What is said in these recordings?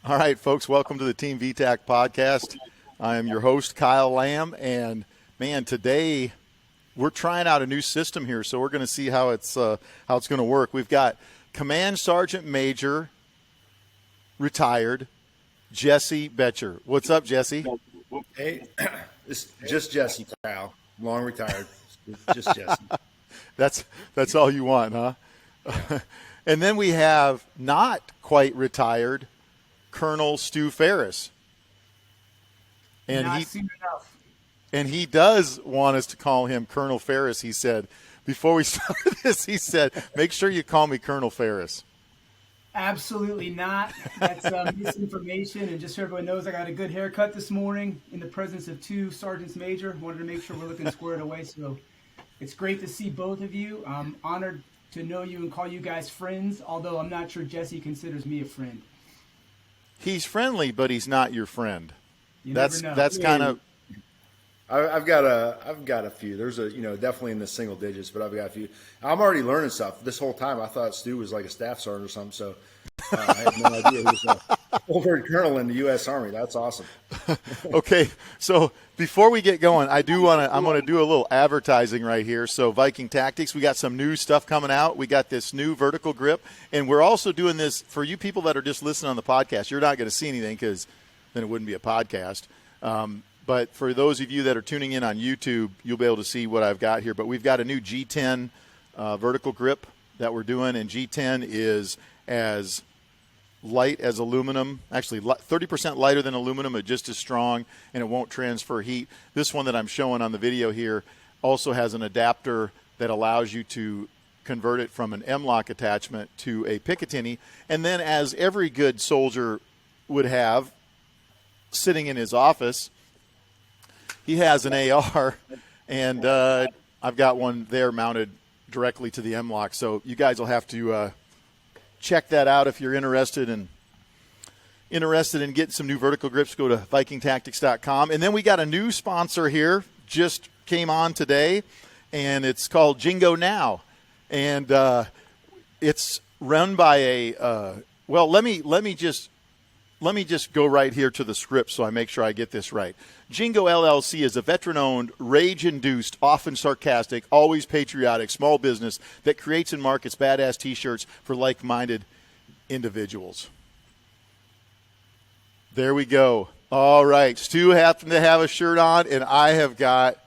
All right, folks, welcome to the Team VTAC podcast. I am your host, Kyle Lamb, and man, today we're trying out a new system here, so we're going to see how it's going to work. We've got Command Sergeant Major, retired, Jesse Boettcher. What's up, Jesse? Hey, it's just Jesse, Kyle. Long retired. Just Jesse. That's all you want, huh? And then we have not quite retired Colonel Stu Farris. Not soon enough. And he does want us to call him Colonel Farris. He said, before we started this, he said, make sure you call me Colonel Farris. Absolutely not. That's misinformation. And just so everyone knows, I got a good haircut this morning in the presence of two sergeants major. Wanted to make sure we're looking squared away. So it's great to see both of you. I'm honored to know you and call you guys friends, although I'm not sure Jesse considers me a friend. He's friendly, but he's not your friend. You That's never know. kind of. I've got a few. There's definitely in the single digits, but I've got a few. I'm already learning stuff. This whole time I thought Stu was like a staff sergeant or something. So I had no idea he was a full-bird colonel in the U.S. Army. That's awesome. Okay, so before we get going, I'm going to do a little advertising right here. So Viking Tactics, we got some new stuff coming out. We got this new vertical grip, and we're also doing this for you people that are just listening on the podcast. You're not going to see anything because then it wouldn't be a podcast. But for those of you that are tuning in on YouTube, you'll be able to see what I've got here. But we've got a new G10 vertical grip that we're doing, and G10 is as light as aluminum, actually 30% lighter than aluminum, but just as strong, and it won't transfer heat. This one that I'm showing on the video here also has an adapter that allows you to convert it from an M-lock attachment to a Picatinny. And then, as every good soldier would have sitting in his office, he has an AR, and I've got one there mounted directly to the M-lock. So you guys will have to check that out if you're interested in getting some new vertical grips. Go to VikingTactics.com. And then we got a new sponsor here, just came on today, and it's called Jingo Now. And it's run by a let me just go right here to the script so I make sure I get this right. Jingo LLC is a veteran-owned, rage-induced, often sarcastic, always patriotic small business that creates and markets badass T-shirts for like-minded individuals. There we go. All right. Stu happened to have a shirt on, and I have got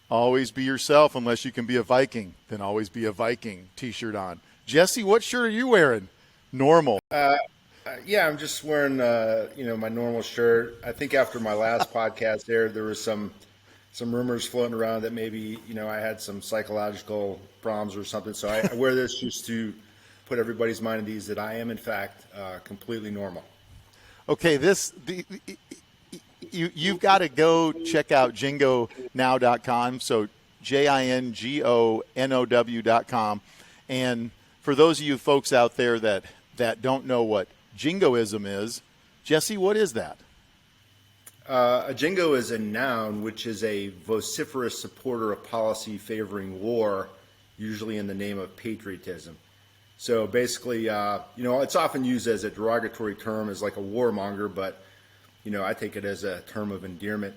always be yourself unless you can be a Viking. Then always be a Viking T-shirt on. Jesse, what shirt are you wearing? Normal. Yeah, I'm just wearing my normal shirt. I think after my last podcast there was some rumors floating around that maybe I had some psychological problems or something. So I wear this just to put everybody's mind at ease that I am in fact completely normal. Okay, you've got to go check out jingonow.com. So JINGONOW.com. And for those of you folks out there that don't know what jingoism is, Jesse, what is that? A jingo is a noun, which is a vociferous supporter of policy favoring war, usually in the name of patriotism. So basically, it's often used as a derogatory term, as like a warmonger, but, I take it as a term of endearment.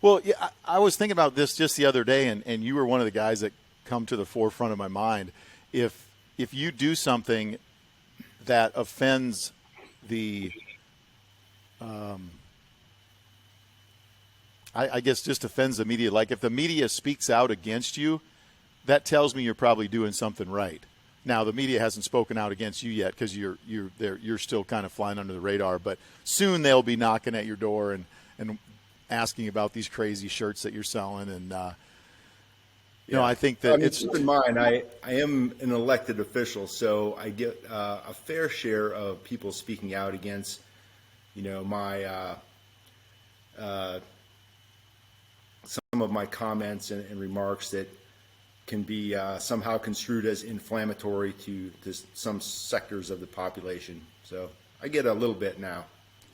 Well, yeah, I was thinking about this just the other day, and you were one of the guys that come to the forefront of my mind. If you do something that offends the, I guess just offends the media. Like if the media speaks out against you, that tells me you're probably doing something right. Now the media hasn't spoken out against you yet because you're still kind of flying under the radar. But soon they'll be knocking at your door and asking about these crazy shirts that you're selling. And I think that keep in mind, I am an elected official, so I get a fair share of people speaking out against, my some of my comments and remarks that can be somehow construed as inflammatory to some sectors of the population. So I get a little bit now.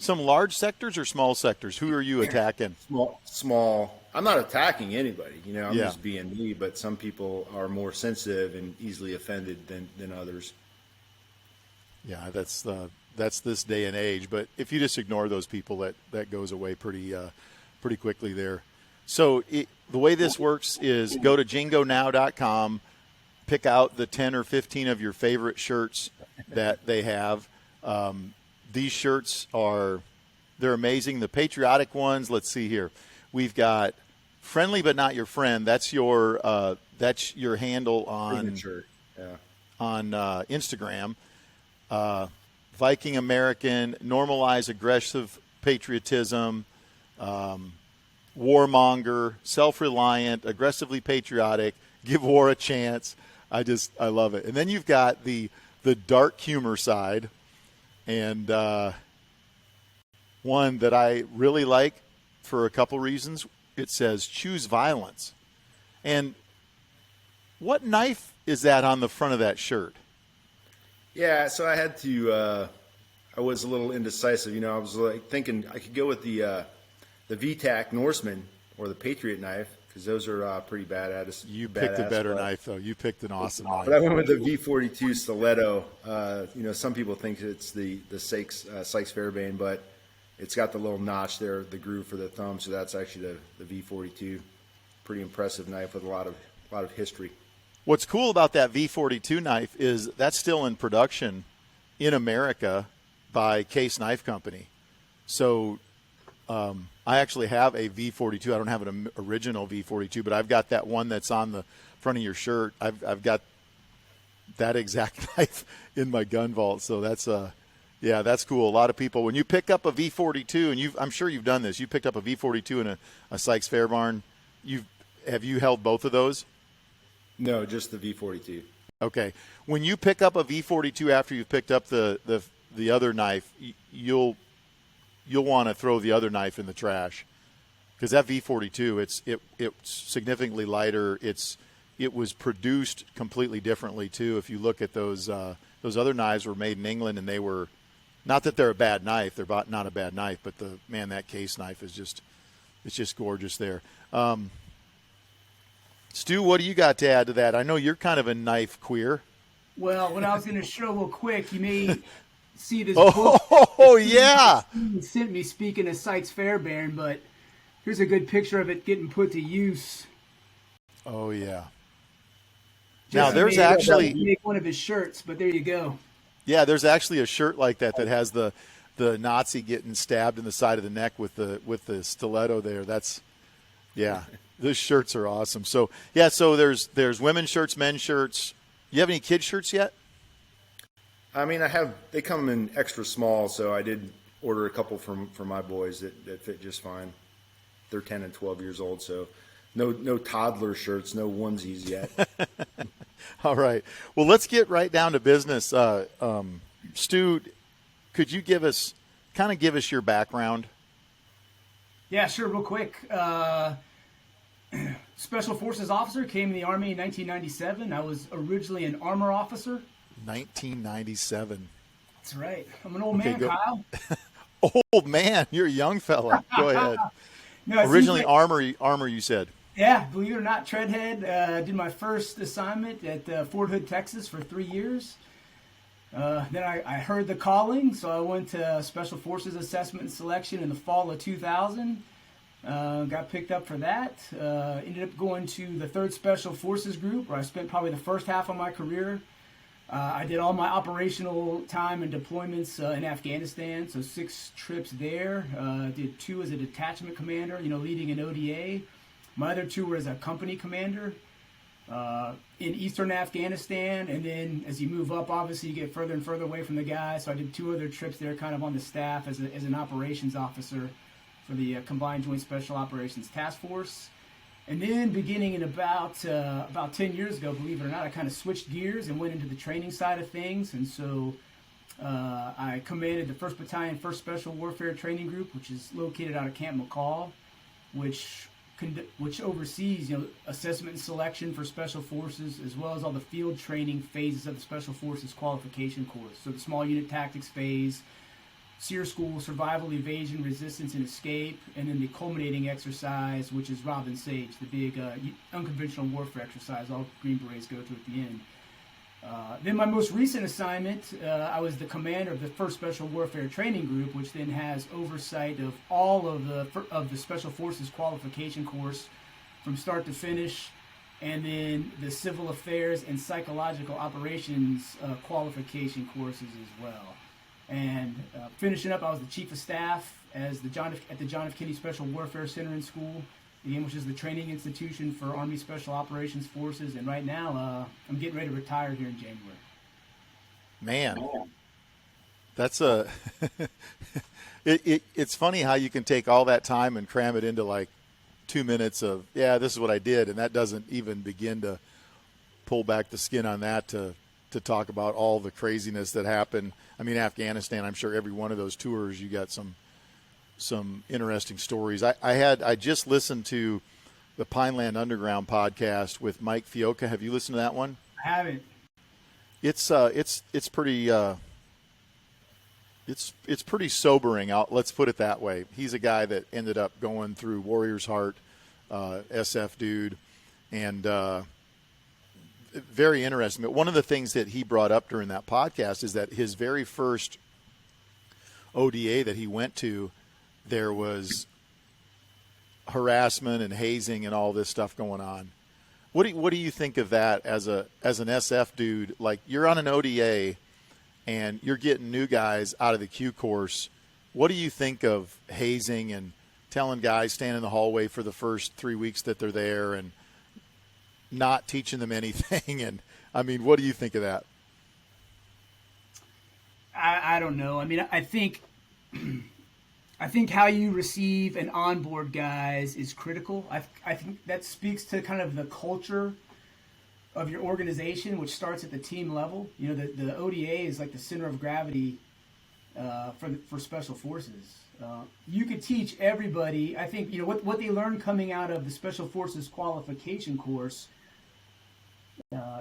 Some large sectors or small sectors? Who are you attacking? Small. I'm not attacking anybody. I'm just being me. But some people are more sensitive and easily offended than others. Yeah, that's this day and age. But if you just ignore those people, that goes away pretty quickly there. So the way this works is go to jingonow.com, pick out the 10 or 15 of your favorite shirts that they have. These shirts they're amazing. The patriotic ones, let's see here. We've got friendly but not your friend. That's your handle on Instagram. Viking American, normalize aggressive patriotism, warmonger, self-reliant, aggressively patriotic, give war a chance. I love it. And then you've got the dark humor side, and one that I really like for a couple reasons. It says choose violence. And what knife is that on the front of that shirt? Yeah, so I had to. I was a little indecisive. I was thinking I could go with the VTAC Norseman or the Patriot knife because those are pretty badass. You picked a better knife, though. You picked an awesome knife. But I went with the V42 Stiletto. Some people think it's the Sykes Fairbairn, but it's got the little notch there, the groove for the thumb. So that's actually the V42. Pretty impressive knife with a lot of history. What's cool about that V42 knife is that's still in production in America by Case Knife Company. So I actually have a V42. I don't have an original V42, but I've got that one that's on the front of your shirt. I've got that exact knife in my gun vault. So that's cool. A lot of people, when you pick up a V42, and I'm sure you've done this, you picked up a V42 and a Sykes Fairbairn. Have you held both of those? No, just the V42. Okay. When you pick up a V42 after you've picked up the other knife, you'll want to throw the other knife in the trash because that V42 it's significantly lighter. It was produced completely differently too. If you look at those other knives were made in England, and they were not that they're a bad knife. They're not a bad knife, but that Case knife is just gorgeous there. Stu, what do you got to add to that? I know you're kind of a knife queer. Well, what I was going to show real quick, you may see this book. Oh, yeah. He sent me, speaking of Sykes Fairbairn, but here's a good picture of it getting put to use. Oh, yeah. Now, there's actually make one of his shirts, but there you go. Yeah, there's actually a shirt like that has the Nazi getting stabbed in the side of the neck with the stiletto there. Those shirts are awesome. So there's women's shirts, men's shirts. You have any kids shirts yet? I mean, they come in extra small, so I did order a couple for my boys that fit just fine. They're 10 and 12 years old, so no toddler shirts, no onesies yet. All right. Well, let's get right down to business. Stu, could you give us your background? Yeah, sure. Real quick. Special Forces officer, came in the Army in 1997. I was originally an armor officer. 1997. That's right. I'm an old man, Kyle. Old man? You're a young fella. Go ahead. No, originally armor, you said. Yeah, believe it or not, Treadhead. Did my first assignment at Fort Hood, Texas for 3 years. Then I heard the calling, so I went to Special Forces Assessment and Selection in the fall of 2000. Got picked up for that. Ended up going to the 3rd Special Forces Group, where I spent probably the first half of my career. I did all my operational time and deployments in Afghanistan, so 6 trips there. Did 2 as a detachment commander, leading an ODA. My other 2 were as a company commander in eastern Afghanistan, and then as you move up, obviously you get further and further away from the guys. So I did 2 other trips there, kind of on the staff as an operations officer for the Combined Joint Special Operations Task Force. And then beginning in about 10 years ago, believe it or not, I kind of switched gears and went into the training side of things. And so I commanded the 1st Battalion, 1st Special Warfare Training Group, which is located out of Camp McCall, which oversees assessment and selection for Special Forces, as well as all the field training phases of the Special Forces qualification course. So the small unit tactics phase, SEER School, survival, evasion, resistance, and escape, and then the culminating exercise, which is Robin Sage, the big unconventional warfare exercise all Green Berets go to at the end. Then my most recent assignment, I was the commander of the 1st Special Warfare Training Group, which then has oversight of all of the Special Forces qualification course from start to finish, and then the Civil Affairs and Psychological Operations qualification courses as well. And finishing up, I was the Chief of Staff at the John F. Kennedy Special Warfare Center and School, again, which is the training institution for Army Special Operations Forces. And right now, I'm getting ready to retire here in January. Man, that's a it's funny how you can take all that time and cram it into like 2 minutes of, yeah, this is what I did, and that doesn't even begin to pull back the skin on that to talk about all the craziness that happened. I mean, Afghanistan, I'm sure every one of those tours you got some interesting stories. I just listened to the Pineland Underground podcast with Mike Fioca. Have you listened to that one? I haven't. It's pretty it's pretty sobering. Let's put it that way. He's a guy that ended up going through Warrior's Heart, SF dude, and very interesting. But one of the things that he brought up during that podcast is that his very first ODA that he went to, there was harassment and hazing and all this stuff going on. What do you think of that as an SF dude? Like, you're on an ODA and you're getting new guys out of the Q course. What do you think of hazing and telling guys stand in the hallway for the first 3 weeks that they're there and not teaching them anything? And I mean, what do you think of that? I don't know. I mean, I think how you receive and onboard guys is critical. I think that speaks to kind of the culture of your organization, which starts at the team level. You know, the ODA is like the center of gravity for Special Forces. You could teach everybody. I think, you know, what they learn coming out of the Special Forces qualification course.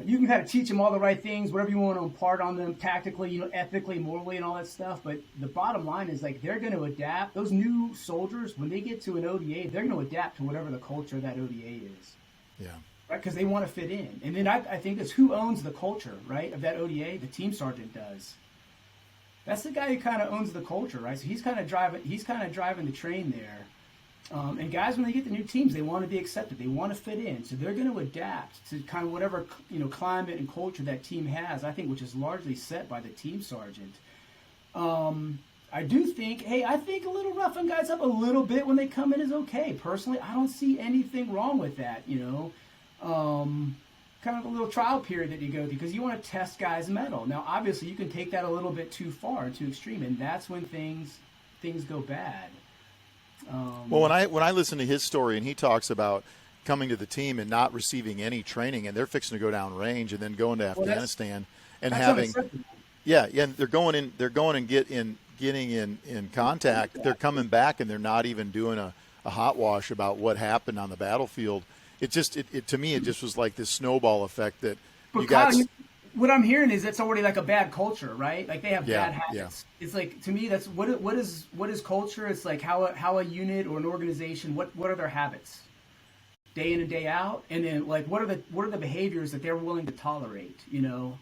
You can kind of teach them all the right things, whatever you want to impart on them tactically, you know, ethically, morally, and all that stuff. But the bottom line is, like, they're going to adapt. Those new soldiers, when they get to an ODA, they're going to adapt to whatever the culture of that ODA is. Yeah. Right? Because they want to fit in. And then I think it's who owns the culture, right, of that ODA? The team sergeant does. That's the guy who kind of owns the culture, right? So he's kind of driving the train there. And guys, when they get the new teams, they want to be accepted. They want to fit in. So they're going to adapt to kind of whatever, you know, climate and culture that team has, I think, which is largely set by the team sergeant. I do think, I think a little roughing guys up a little bit when they come in is okay. Personally, I don't see anything wrong with that, you know. Kind of a little trial period that you go through because you want to test guys' mettle. Now, obviously, you can take that a little bit too far and too extreme, and that's when things go bad. Well, when I listen to his story and he talks about coming to the team and not receiving any training, and they're fixing to go down range and then going to Afghanistan and having, and they're going and getting in contact. They're coming back and they're not even doing a hot wash about what happened on the battlefield. It to me, it just was like this snowball effect that but you got. Kyle, what I'm hearing is it's already like a bad culture, right? Like they have bad habits. Yeah. It's like, to me, that's what is culture? It's like how a unit or an organization, what are their habits, day in and day out, and then like what are the behaviors that they're willing to tolerate, you know,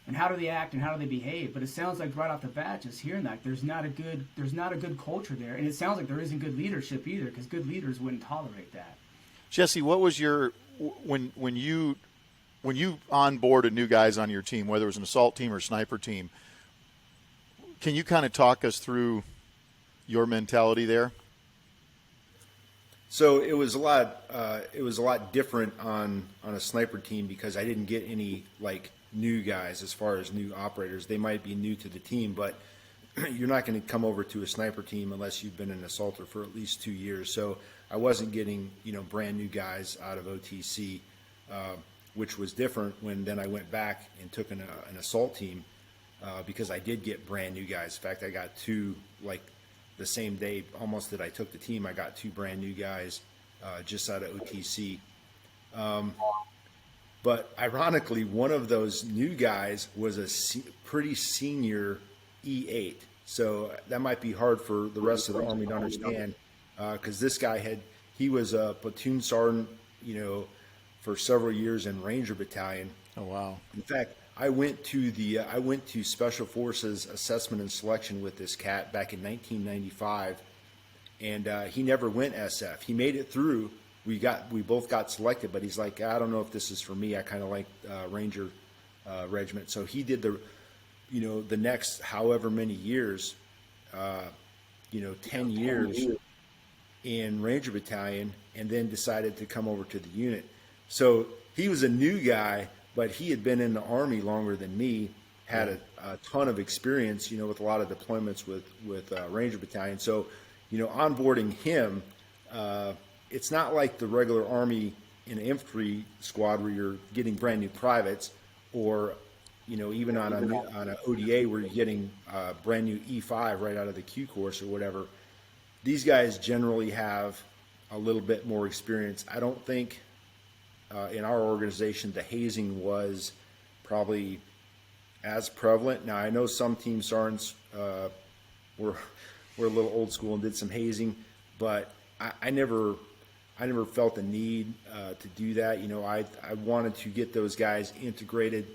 and how do they act and how do they behave? But it sounds like right off the bat, just hearing that there's not a good culture there, and it sounds like there isn't good leadership either, because good leaders wouldn't tolerate that. Jesse, what was your when you onboarded new guys on your team, whether it was an assault team or sniper team, can you kind of talk us through your mentality there? So it was a lot different on a sniper team because I didn't get any like new guys as far as new operators. They might be new to the team, but you're not going to come over to a sniper team unless you've been an assaulter for at least 2 years. So I wasn't getting, you know, brand new guys out of OTC, which was different when then I went back and took an assault team because I did get brand new guys. In fact, I got two, like the same day almost that I took the team, I got two brand new guys just out of OTC. But ironically, one of those new guys was a pretty senior E8. So that might be hard for the rest of the Army to understand because this guy he was a platoon sergeant, you know, for several years in Ranger Battalion. Oh, wow. In fact, I went to Special Forces Assessment and Selection with this cat back in 1995, and he never went SF. He made it through. We both got selected, but he's like, I don't know if this is for me. I kind of like Ranger Regiment. So he did the next however many years, 10 years in Ranger Battalion, and then decided to come over to the unit. So he was a new guy, but he had been in the Army longer than me, had a ton of experience, with a lot of deployments with Ranger Battalion. So, onboarding him, it's not like the regular Army in an infantry squad where you're getting brand new privates, or even on an ODA where you're getting brand new E5 right out of the Q course or whatever. These guys generally have a little bit more experience. I don't think in our organization the hazing was probably as prevalent. Now I know some team sergeants were a little old school and did some hazing, but I never felt the need to do that. I wanted to get those guys integrated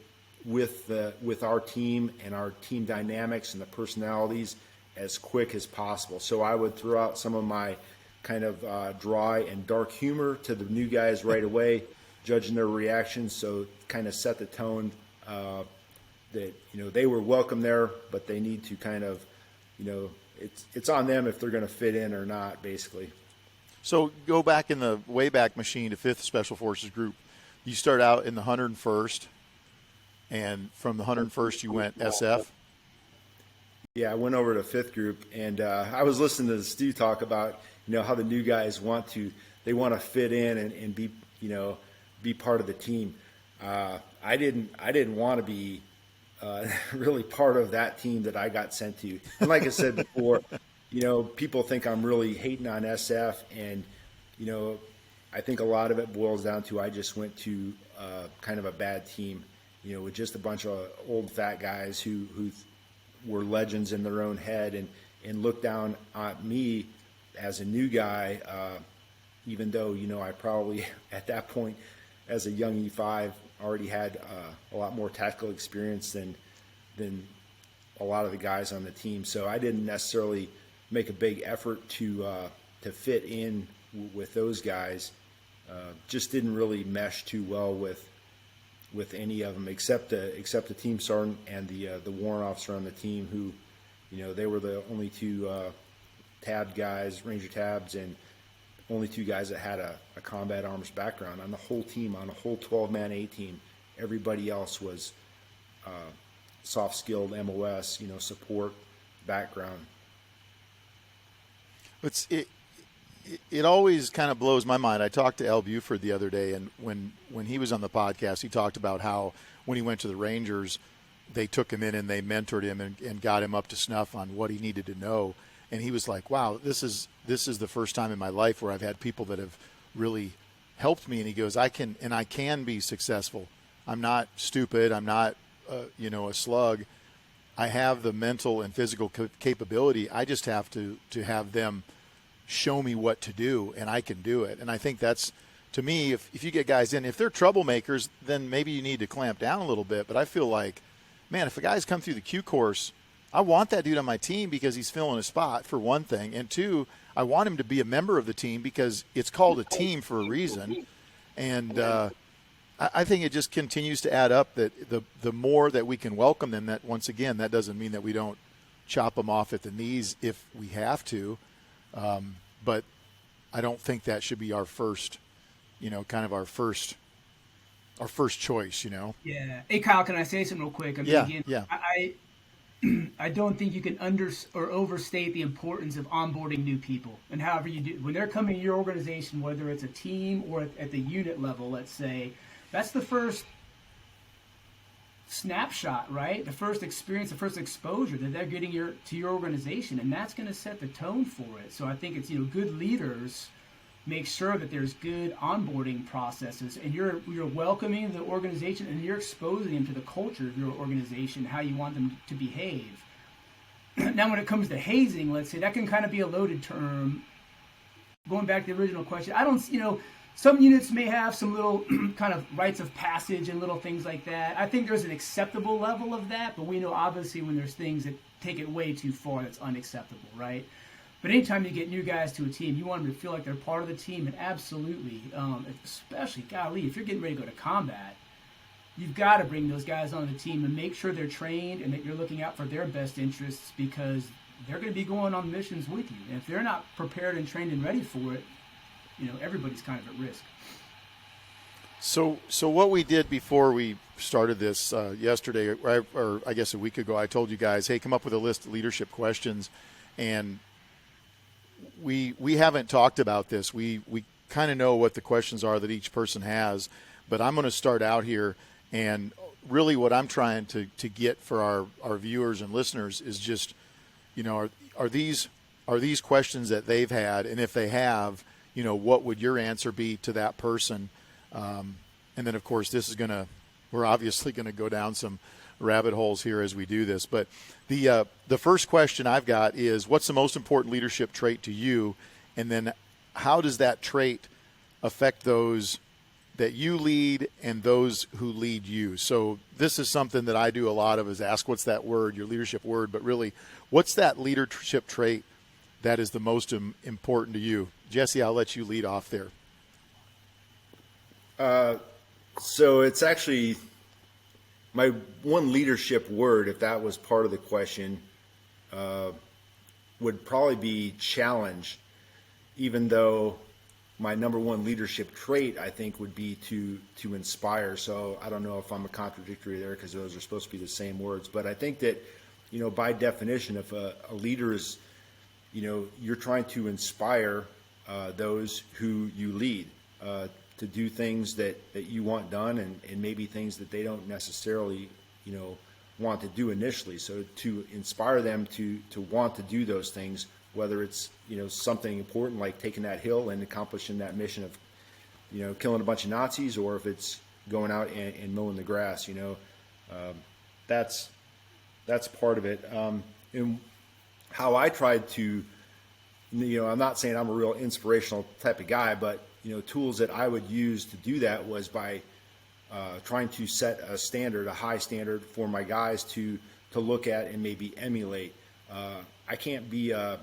with our team and our team dynamics and the personalities as quick as possible. So I would throw out some of my kind of dry and dark humor to the new guys right away, judging their reactions. So kind of set the tone that they were welcome there, but they need to kind of it's on them if they're going to fit in or not, basically. So go back in the Wayback Machine to 5th Special Forces Group. You start out in the 101st, and from the 101st you went SF. Yeah, I went over to 5th Group, and I was listening to Stu talk about how the new guys want to fit in and be part of the team. I didn't want to be really part of that team that I got sent to. And like I said before, people think I'm really hating on SF, and I think a lot of it boils down to I just went to kind of a bad team, with just a bunch of old fat guys who were legends in their own head and looked down at me as a new guy, even though I probably at that point as a young E5 already had a lot more tactical experience than a lot of the guys on the team. So I didn't necessarily make a big effort to fit in with those guys. Just didn't really mesh too well with any of them except the team sergeant and the warrant officer on the team, who they were the only two tabbed guys, Ranger tabs, and only two guys that had a combat arms background on the whole team, on a whole 12-man A team. Everybody else was soft-skilled MOS, support background. It always kind of blows my mind. I talked to Al Buford the other day, and when he was on the podcast, he talked about how when he went to the Rangers, they took him in and they mentored him and got him up to snuff on what he needed to know. And he was like, wow, this is the first time in my life where I've had people that have really helped me. And he goes, I can be successful. I'm not stupid. I'm not, a slug. I have the mental and physical capability. I just have to have them show me what to do, and I can do it. And I think that's, to me, if you get guys in, if they're troublemakers, then maybe you need to clamp down a little bit. But I feel like, man, if a guy's come through the Q course, I want that dude on my team because he's filling a spot, for one thing. And two, I want him to be a member of the team because it's called a team for a reason. And I think it just continues to add up that the more that we can welcome them, that once again, that doesn't mean that we don't chop them off at the knees if we have to. But I don't think that should be our first, kind of our first choice, Yeah. Hey, Kyle, can I say something real quick? Yeah. I don't think you can overstate the importance of onboarding new people. And however you do, when they're coming to your organization, whether it's a team or at the unit level, let's say, that's the first snapshot, right? The first experience, the first exposure that they're getting to your organization, and that's going to set the tone for it. So I think it's good leaders make sure that there's good onboarding processes, and you're welcoming the organization and you're exposing them to the culture of your organization, how you want them to behave. Now, when it comes to hazing, let's say, that can kind of be a loaded term. Going back to the original question, I don't, Some units may have some little kind of rites of passage and little things like that. I think there's an acceptable level of that, but we know obviously when there's things that take it way too far, that's unacceptable, right? But anytime you get new guys to a team, you want them to feel like they're part of the team, and absolutely, especially, golly, if you're getting ready to go to combat, you've got to bring those guys onto the team and make sure they're trained and that you're looking out for their best interests, because they're going to be going on missions with you. And if they're not prepared and trained and ready for it, everybody's kind of at risk. So what we did before we started this yesterday, or I guess a week ago, I told you guys, hey, come up with a list of leadership questions, and we haven't talked about this. We kind of know what the questions are that each person has, but I'm going to start out here, and really what I'm trying to get for our viewers and listeners is just, are these questions that they've had, and if they have, what would your answer be to that person? And then, of course, we're obviously going to go down some rabbit holes here as we do this. But the first question I've got is, what's the most important leadership trait to you? And then how does that trait affect those that you lead and those who lead you? So this is something that I do a lot of, is ask, what's that word, your leadership word, but really, what's that leadership trait that is the most important to you? Jesse, I'll let you lead off there. So it's actually my one leadership word, if that was part of the question, would probably be challenge, even though my number one leadership trait, I think, would be to inspire. So I don't know if I'm a contradictory there, because those are supposed to be the same words. But I think that, by definition, if a leader is, you're trying to inspire those who you lead to do things that you want done, and maybe things that they don't necessarily, want to do initially. So to inspire them to want to do those things, whether it's, something important like taking that hill and accomplishing that mission of, killing a bunch of Nazis, or if it's going out and mowing the grass, that's part of it. And how I tried to, I'm not saying I'm a real inspirational type of guy, but, tools that I would use to do that was by trying to set a standard, a high standard for my guys to look at and maybe emulate. I can't be an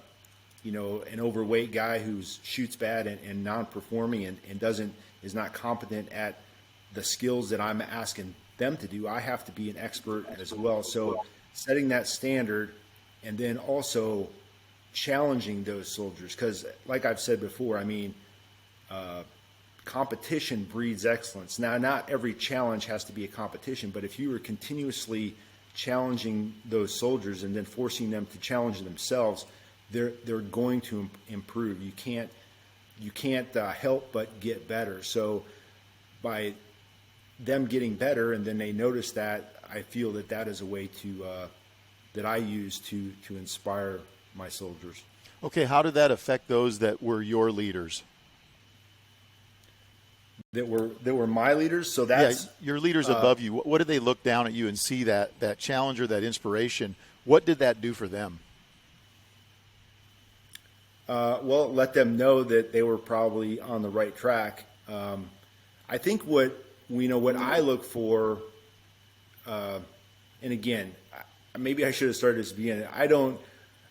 overweight guy who's shoots bad and non-performing and is not competent at the skills that I'm asking them to do. I have to be an expert as well. So setting that standard, and then also challenging those soldiers, because like I've said before, competition breeds excellence. Now, not every challenge has to be a competition, but if you are continuously challenging those soldiers and then forcing them to challenge themselves, they're going to improve. You can't help but get better. So by them getting better, and then they notice that, I feel that is a way to that I use to inspire my soldiers. Okay, how did that affect those that were your leaders? That were my leaders. So that's your leaders above you. What did they look down at you and see that challenge or that inspiration? What did that do for them? Well, let them know that they were probably on the right track. I think what I look for, and again, maybe I should have started at the beginning.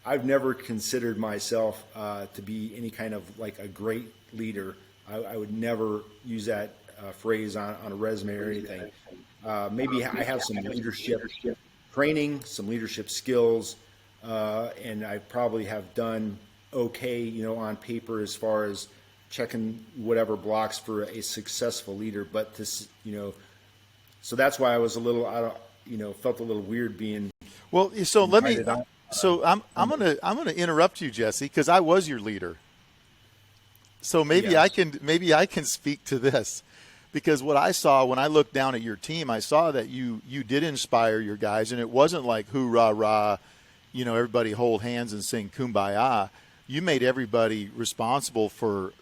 I've never considered myself to be any kind of like a great leader. I would never use that phrase on a resume or anything. Maybe I have some leadership training, some leadership skills, and I probably have done okay, on paper as far as checking whatever blocks for a successful leader. But so that's why I was felt a little weird being. Well, so I'm gonna interrupt you, Jesse, because I was your leader. So maybe I can speak to this, because what I saw when I looked down at your team, I saw that you did inspire your guys, and it wasn't like hoorah rah, everybody hold hands and sing kumbaya. You made everybody responsible for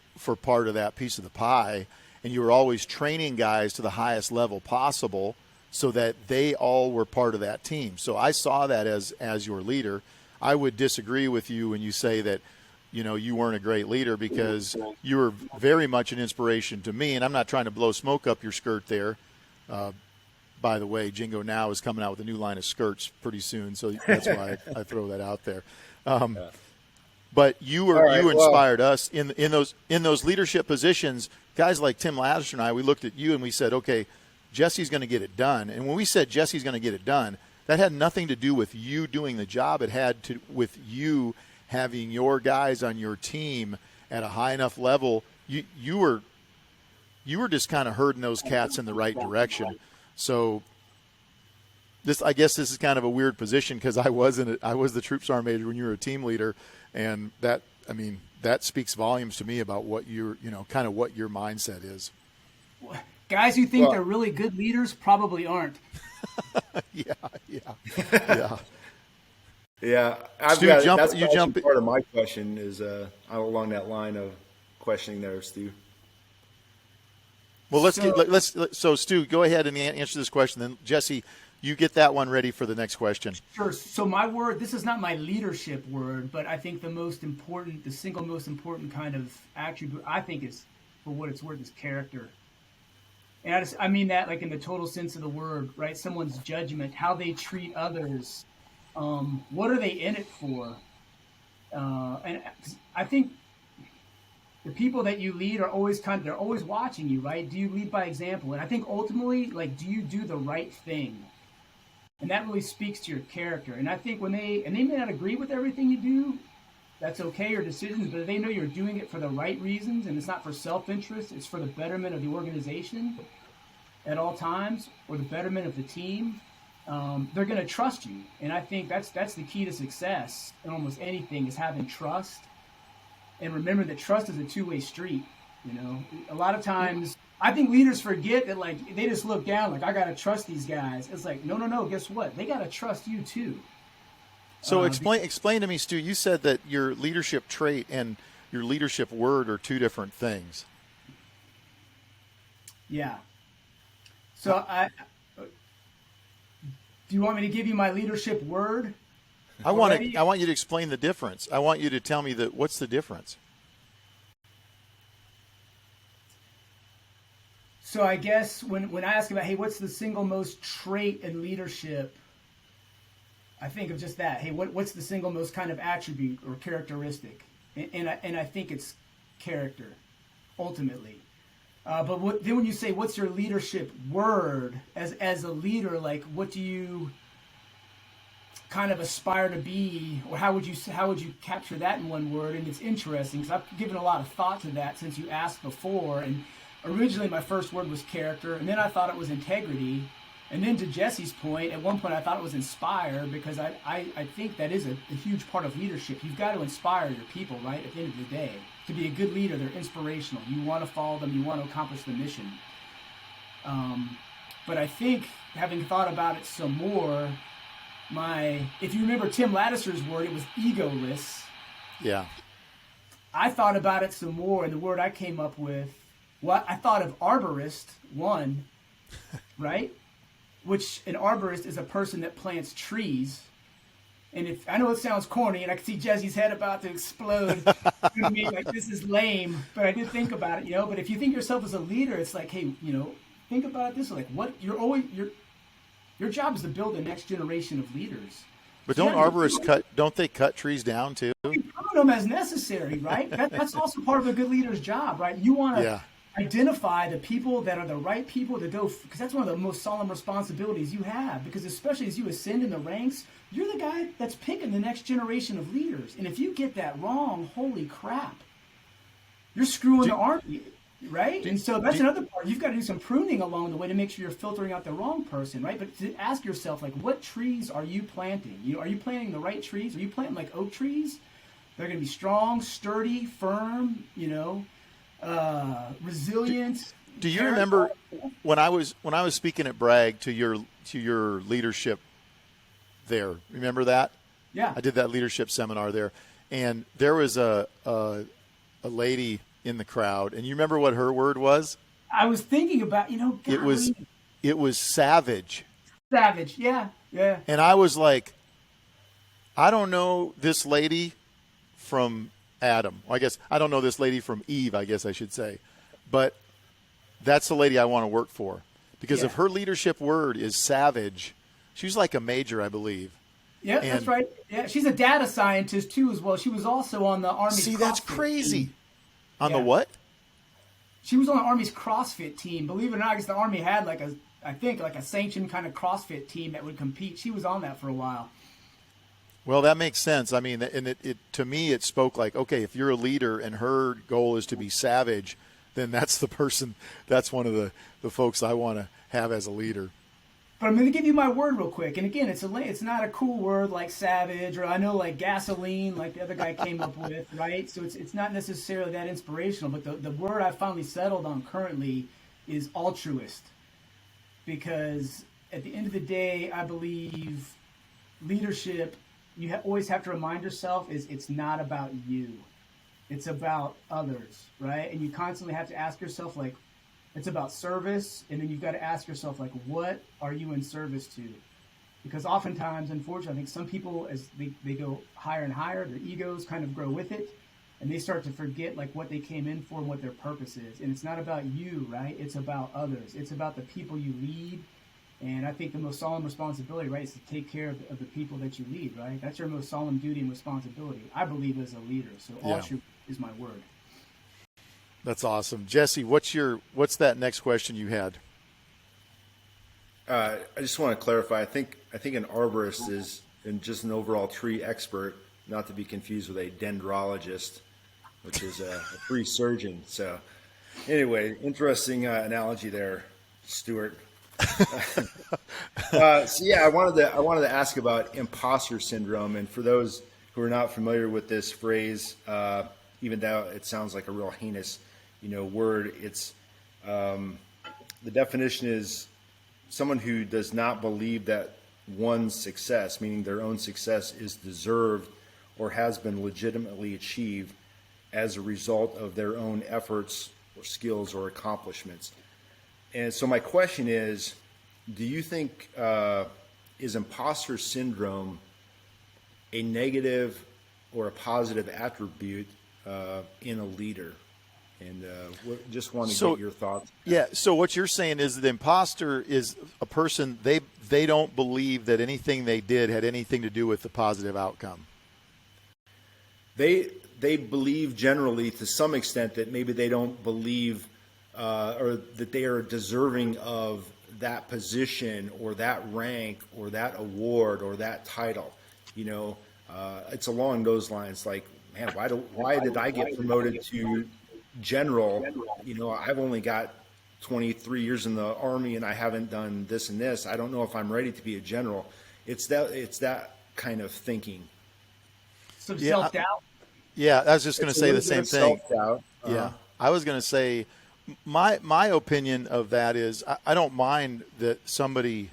part of that piece of the pie, and you were always training guys to the highest level possible so that they all were part of that team. So I saw that as your leader. I would disagree with you when you say that you weren't a great leader because you were very much an inspiration to me. And I'm not trying to blow smoke up your skirt there. By the way, Jingo now is coming out with a new line of skirts pretty soon, so that's why I throw that out there. But you inspired us in those leadership positions. Guys like Tim Laddister and I, we looked at you and we said, okay, Jesse's going to get it done. And when we said Jesse's going to get it done, that had nothing to do with you doing the job. It had to with you having your guys on your team at a high enough level. You were just kind of herding those cats in the right direction. So I guess this is kind of a weird position because I was the troop sergeant major when you were a team leader, and that speaks volumes to me about what kind of what your mindset is. Guys who think they're really good leaders probably aren't. Yeah. Stu, that's part of my question is along that line of questioning there, Stu. Well, so Stu, go ahead and answer this question. Then Jesse, you get that one ready for the next question. Sure. So my word, this is not my leadership word, but I think the single most important kind of attribute I think is, for what it's worth, is character. And I mean that like in the total sense of the word, right? Someone's judgment, how they treat others, what are they in it for? And I think the people that you lead are always they're always watching you, right? Do you lead by example? And I think ultimately, like, do you do the right thing? And that really speaks to your character. And I think they may not agree with everything you do, that's okay, your decisions, but if they know you're doing it for the right reasons and it's not for self-interest, it's for the betterment of the organization at all times, or the betterment of the team, they're going to trust you. And I think that's the key to success in almost anything, is having trust. And remember that trust is a two-way street. A lot of times I think leaders forget that, like, they just look down like, I got to trust these guys. It's like, no, guess what? They got to trust you too. So explain to me, Stu, you said that your leadership trait and your leadership word are two different things. Yeah. So do you want me to give you my leadership word? I want you to explain the difference. I want you to tell me what's the difference. So I guess when I ask about, hey, what's the single most trait in leadership, I think of just that. Hey, what's the single most kind of attribute or characteristic? And I think it's character, ultimately. But then when you say, what's your leadership word as a leader, like, what do you kind of aspire to be, or how would you capture that in one word? And it's interesting because I've given a lot of thought to that since you asked before. And originally my first word was character, and then I thought it was integrity. And then to Jesse's point, at one point I thought it was inspire, because I think that is a huge part of leadership. You've got to inspire your people, right? At the end of the day, to be a good leader, they're inspirational. You want to follow them. You want to accomplish the mission. But I think, having thought about it some more, if you remember Tim Laddister's word, it was egoless. Yeah. I thought about it some more, and the word I came up with, I thought of arborist, one, right? Which an arborist is a person that plants trees. And I know it sounds corny, and I can see Jesse's head about to explode. Like, this is lame, but I did think about it, But if you think yourself as a leader, it's like, hey, think about it this way. Like, what your job is to build the next generation of leaders. But don't arborists don't they cut trees down too? You prune them as necessary, right? That's also part of a good leader's job, right? You want to identify the people that are the right people to go, because that's one of the most solemn responsibilities you have, because especially as you ascend in the ranks, you're the guy that's picking the next generation of leaders. And if you get that wrong, holy crap, you're screwing the army, right? And so that's another part. You've got to do some pruning along the way to make sure you're filtering out the wrong person, right? But to ask yourself, like, what trees are you planting? Are you planting the right trees? Are you planting like oak trees? They're going to be strong, sturdy, firm, resilient. Do you remember when I was speaking at Bragg to your leadership there? Remember that? Yeah. I did that leadership seminar there, and there was a lady in the crowd, and you remember what her word was? I was thinking about, it was savage. Savage, yeah. And I was like, I don't know this lady from Adam. I guess I don't know this lady from Eve, I guess I should say. But that's the lady I want to work for. Because if her leadership word is savage, she's like a major, I believe. Yeah, that's right. Yeah, she's a data scientist too as well. She was also on the Army's See, that's CrossFit crazy. team. On the what? She was on the Army's CrossFit team. Believe it or not, I guess the Army had I think a sanctioned kind of CrossFit team that would compete. She was on that for a while. Well, that makes sense. I mean, and it to me, it spoke like, okay, if you're a leader and her goal is to be savage, then that's the person, that's one of the folks I want to have as a leader. But I'm going to give you my word real quick. And again, it's not a cool word like savage, or I know like gasoline, like the other guy came up with, right? So it's not necessarily that inspirational. But the word I finally settled on currently is altruist. Because at the end of the day, I believe leadership, you always have to remind yourself, is it's not about you. It's about others, right? And you constantly have to ask yourself, like, it's about service, and then you've got to ask yourself, like, what are you in service to? Because oftentimes, unfortunately, I think some people, as they go higher and higher, their egos kind of grow with it, and they start to forget, like, what they came in for and what their purpose is. And it's not about you, right? It's about others. It's about the people you lead. And I think the most solemn responsibility, right, is to take care of the people that you lead, right? That's your most solemn duty and responsibility, I believe, as a leader. So altruism is my word. That's awesome. Jesse, what's that next question you had? I just want to clarify. I think an arborist is just an overall tree expert, not to be confused with a dendrologist, which is a tree surgeon. So, anyway, interesting analogy there, Stuart. So yeah, I wanted to ask about imposter syndrome, and for those who are not familiar with this phrase, even though it sounds like a real heinous, word, it's the definition is someone who does not believe that one's success, meaning their own success, is deserved or has been legitimately achieved as a result of their own efforts or skills or accomplishments. And so my question is, do you think is imposter syndrome a negative or a positive attribute in a leader? And just want to get your thoughts. Yeah, so what you're saying is the imposter is a person, they don't believe that anything they did had anything to do with the positive outcome. They believe generally to some extent that maybe they don't believe or that they are deserving of that position or that rank or that award or that title. It's along those lines. Like, man, why did I get promoted to general? I've only got 23 years in the Army and I haven't done this and this. I don't know if I'm ready to be a general. It's that kind of thinking. Some self-doubt. Yeah, I was just going to say the same thing. Self-doubt. Yeah, I was going to say my opinion of that is I don't mind that somebody,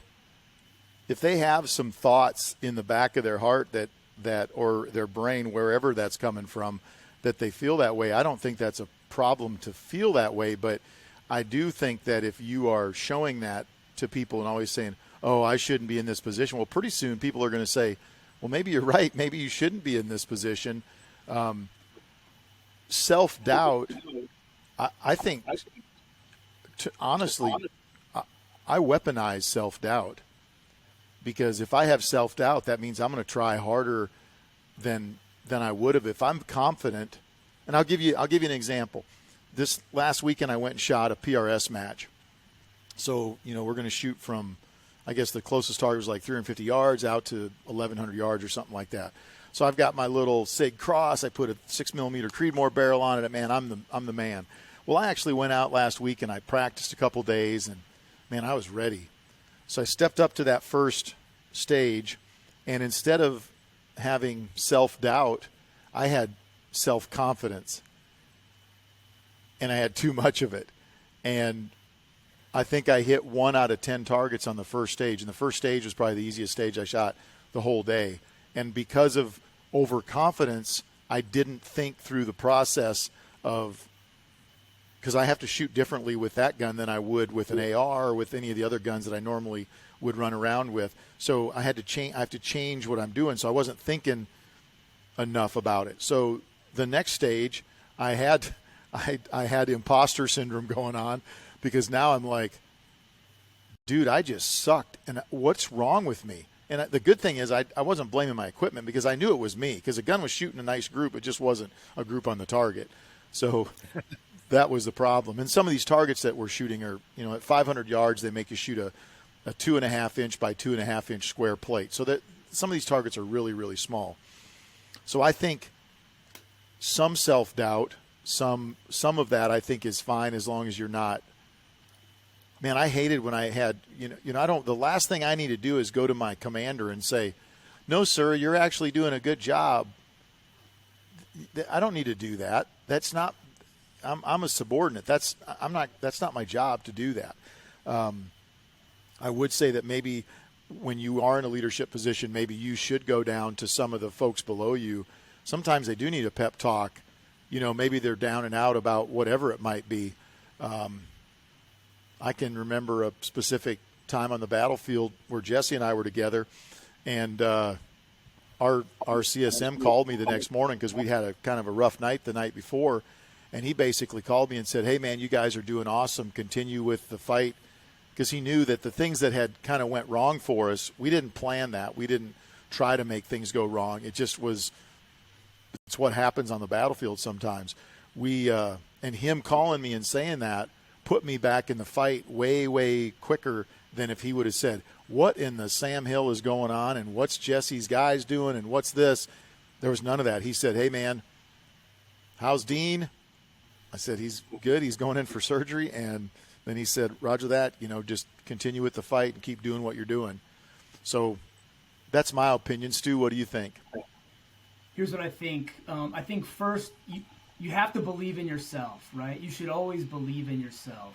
if they have some thoughts in the back of their heart that or their brain, wherever that's coming from, that they feel that way. I don't think that's a problem to feel that way, but I do think that if you are showing that to people and always saying, oh, I shouldn't be in this position, well, pretty soon people are going to say, well, maybe you're right. Maybe you shouldn't be in this position. Self-doubt, I think, honestly, I weaponize self-doubt, because if I have self-doubt, that means I'm going to try harder than I would have if I'm confident. And I'll give you an example. This last weekend I went and shot a PRS match. So, we're going to shoot from, I guess the closest target was like 350 yards out to 1,100 yards or something like that. So I've got my little SIG Cross. I put a 6mm Creedmoor barrel on it. And man, I'm the man. Well, I actually went out last week and I practiced a couple days, and man, I was ready. So I stepped up to that first stage, and instead of having self-doubt, I had self-confidence, and I had too much of it. And I think I hit 1 out of 10 targets on the first stage, and the first stage was probably the easiest stage I shot the whole day. And because of overconfidence, I didn't think through the process of, because I have to shoot differently with that gun than I would with an AR or with any of the other guns that I normally would run around with. So I have to change what I'm doing. So I wasn't thinking enough about it. So the next stage, I had imposter syndrome going on, because now I'm like, dude, I just sucked, and what's wrong with me? And the good thing is I wasn't blaming my equipment, because I knew it was me, because the gun was shooting a nice group. It just wasn't a group on the target. So that was the problem. And some of these targets that we're shooting are, at 500 yards, they make you shoot a 2.5 inch by 2.5 inch square plate. So that some of these targets are really, really small. So I think some self-doubt, some of that I think is fine, as long as you're not. Man, I hated when I had, the last thing I need to do is go to my commander and say, no, sir, you're actually doing a good job. I don't need to do that. That's not, I'm a subordinate. That's not my job to do that. I would say that maybe when you are in a leadership position, maybe you should go down to some of the folks below you. Sometimes they do need a pep talk. Maybe they're down and out about whatever it might be. I can remember a specific time on the battlefield where Jesse and I were together, and our CSM called me the next morning, because we had a kind of a rough night the night before, and he basically called me and said, hey, man, you guys are doing awesome. Continue with the fight, because he knew that the things that had kind of went wrong for us, we didn't plan that. We didn't try to make things go wrong. It just was – it's what happens on the battlefield sometimes. And him calling me and saying that put me back in the fight way, way quicker than if he would have said, what in the Sam Hill is going on, and what's Jesse's guys doing, and what's this? There was none of that. He said, hey, man, how's Dean? I said, he's good. He's going in for surgery. And then he said, roger that, just continue with the fight and keep doing what you're doing. So that's my opinion. Stu, what do you think? Here's what I think. I think first you have to believe in yourself, right? You should always believe in yourself.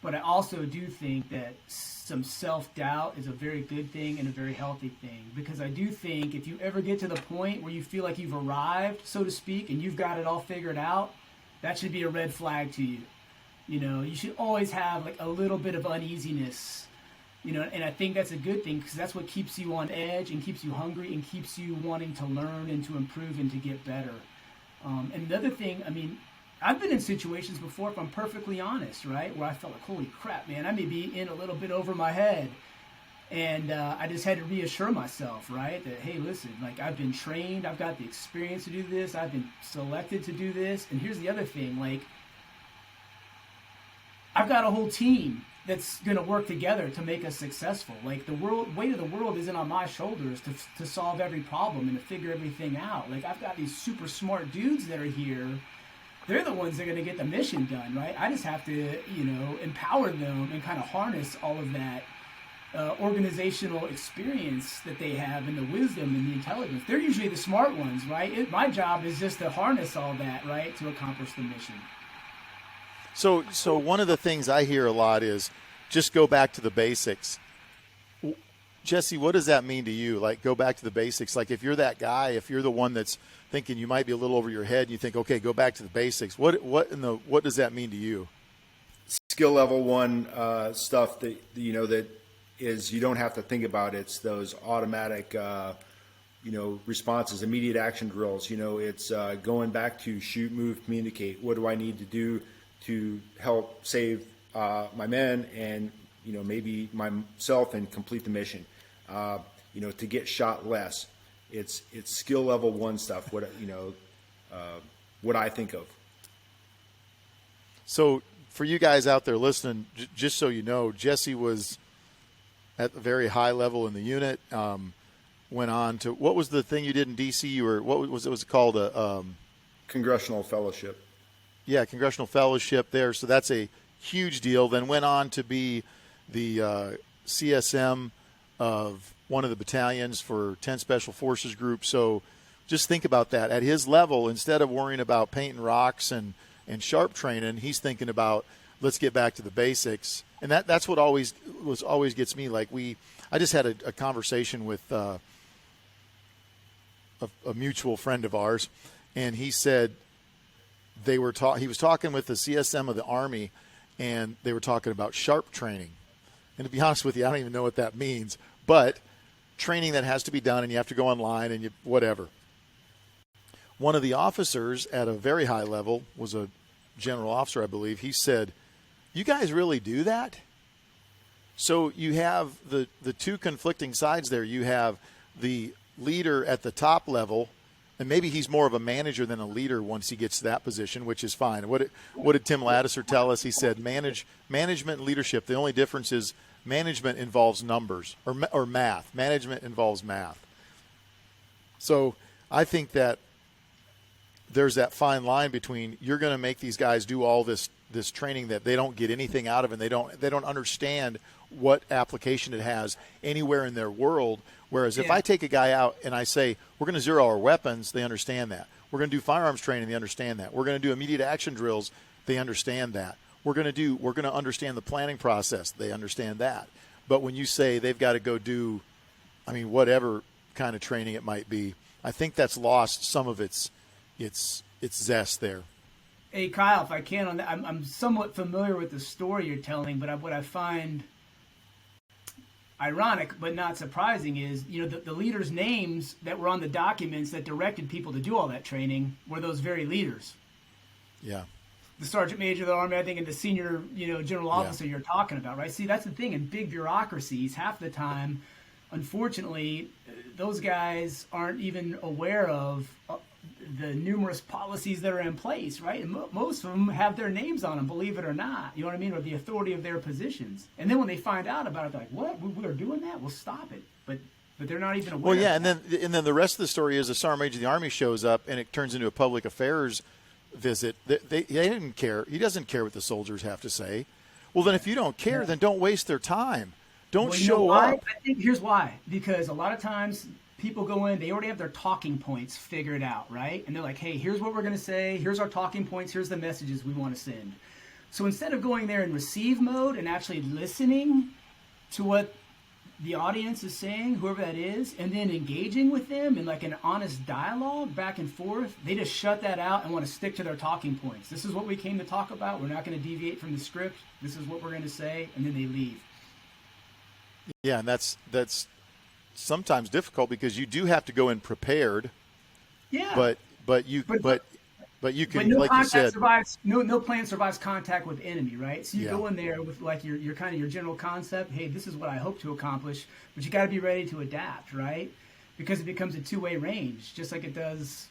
But I also do think that some self-doubt is a very good thing and a very healthy thing, because I do think if you ever get to the point where you feel like you've arrived, so to speak, and you've got it all figured out, that should be a red flag to you. You should always have like a little bit of uneasiness, and I think that's a good thing, because that's what keeps you on edge and keeps you hungry and keeps you wanting to learn and to improve and to get better. And the other thing, I've been in situations before, if I'm perfectly honest, right, where I felt like, holy crap, man, I may be in a little bit over my head. And I just had to reassure myself, right, that, hey, listen, like, I've been trained, I've got the experience to do this, I've been selected to do this. And here's the other thing, like, I've got a whole team that's going to work together to make us successful. Like, the weight of the world isn't on my shoulders to solve every problem and to figure everything out. Like, I've got these super smart dudes that are here. They're the ones that are going to get the mission done, right? I just have to, empower them and kind of harness all of that organizational experience that they have, and the wisdom and the intelligence. They're usually the smart ones, right? My job is just to harness all that, right, to accomplish the mission. So one of the things I hear a lot is just go back to the basics. Jesse, what does that mean to you? Like, go back to the basics. Like, if you're that guy, if you're the one that's thinking you might be a little over your head, and you think, okay, go back to the basics. What does that mean to you? Skill level 1 stuff that that is, you don't have to think about. It's those automatic responses, immediate action drills. It's going back to shoot, move, communicate. What do I need to do to help save my men and maybe myself and complete the mission? To get shot less. It's skill level 1 stuff. What I think of. So for you guys out there listening, just so you know, Jesse was at a very high level in the unit. Went on to, what was the thing you did in DC? What was it called? Congressional Fellowship. Yeah, Congressional Fellowship there. So that's a huge deal. Then went on to be the CSM of one of the battalions for 10 Special Forces Group. So just think about that. At his level, instead of worrying about painting rocks and sharp training, he's thinking about, let's get back to the basics. And that's what always gets me. Like, I just had a conversation with a mutual friend of ours, and he said he was talking with the CSM of the Army, and they were talking about sharp training. And to be honest with you, I don't even know what that means, but training that has to be done, and you have to go online and whatever. one of the officers at a very high level, was a general officer, I believe, he said, "You guys really do that?" So you have the two conflicting sides there. You have the leader at the top level, and maybe he's more of a manager than a leader once he gets to that position, which is fine. What did Tim Laddiser tell us? He said management and leadership, the only difference is management involves numbers or math. Management involves math. So I think that there's that fine line between you're going to make these guys do all this training that they don't get anything out of, and they don't understand what application it has anywhere in their world. Whereas if I take a guy out and I say, we're going to zero our weapons, they understand that. We're going to do firearms training, they understand that. We're going to do immediate action drills, they understand that. We're going to understand the planning process, they understand that. But when you say they've got to go do, whatever kind of training it might be, I think that's lost some of its zest there. Hey, Kyle, if I can, on that, I'm somewhat familiar with the story you're telling, but what I find ironic but not surprising is, the leaders' names that were on the documents that directed people to do all that training were those very leaders. Yeah. The sergeant major of the Army, I think, and the senior, general officer you're talking about, right? See, that's the thing. In big bureaucracies, half the time, unfortunately, those guys aren't even aware of the numerous policies that are in place, right? And most of them have their names on them, believe it or not. You know what I mean? Or the authority of their positions. And then when they find out about it, they're like, "What? We're doing that? We'll stop it." But they're not even aware. Well, yeah, and then the rest of the story is the sergeant major of the Army shows up, and it turns into a public affairs visit. They didn't care. He doesn't care what the soldiers have to say. Well, then if you don't care, then don't waste their time. Don't show up. I think here's why. Because a lot of times people go in, they already have their talking points figured out, right? And they're like, hey, here's what we're going to say. Here's our talking points. Here's the messages we want to send. So instead of going there in receive mode and actually listening to what the audience is saying, whoever that is, and then engaging with them in like an honest dialogue back and forth, they just shut that out and want to stick to their talking points. This is what we came to talk about. We're not going to deviate from the script. This is what we're going to say, and then they leave. Yeah, and that's sometimes difficult because you do have to go in prepared. Yeah. But you can, no like you said, no plan survives contact with enemy, right? So you go in there with like your kind of your general concept. Hey, this is what I hope to accomplish, but you got to be ready to adapt, right? Because it becomes a two-way range, just like it does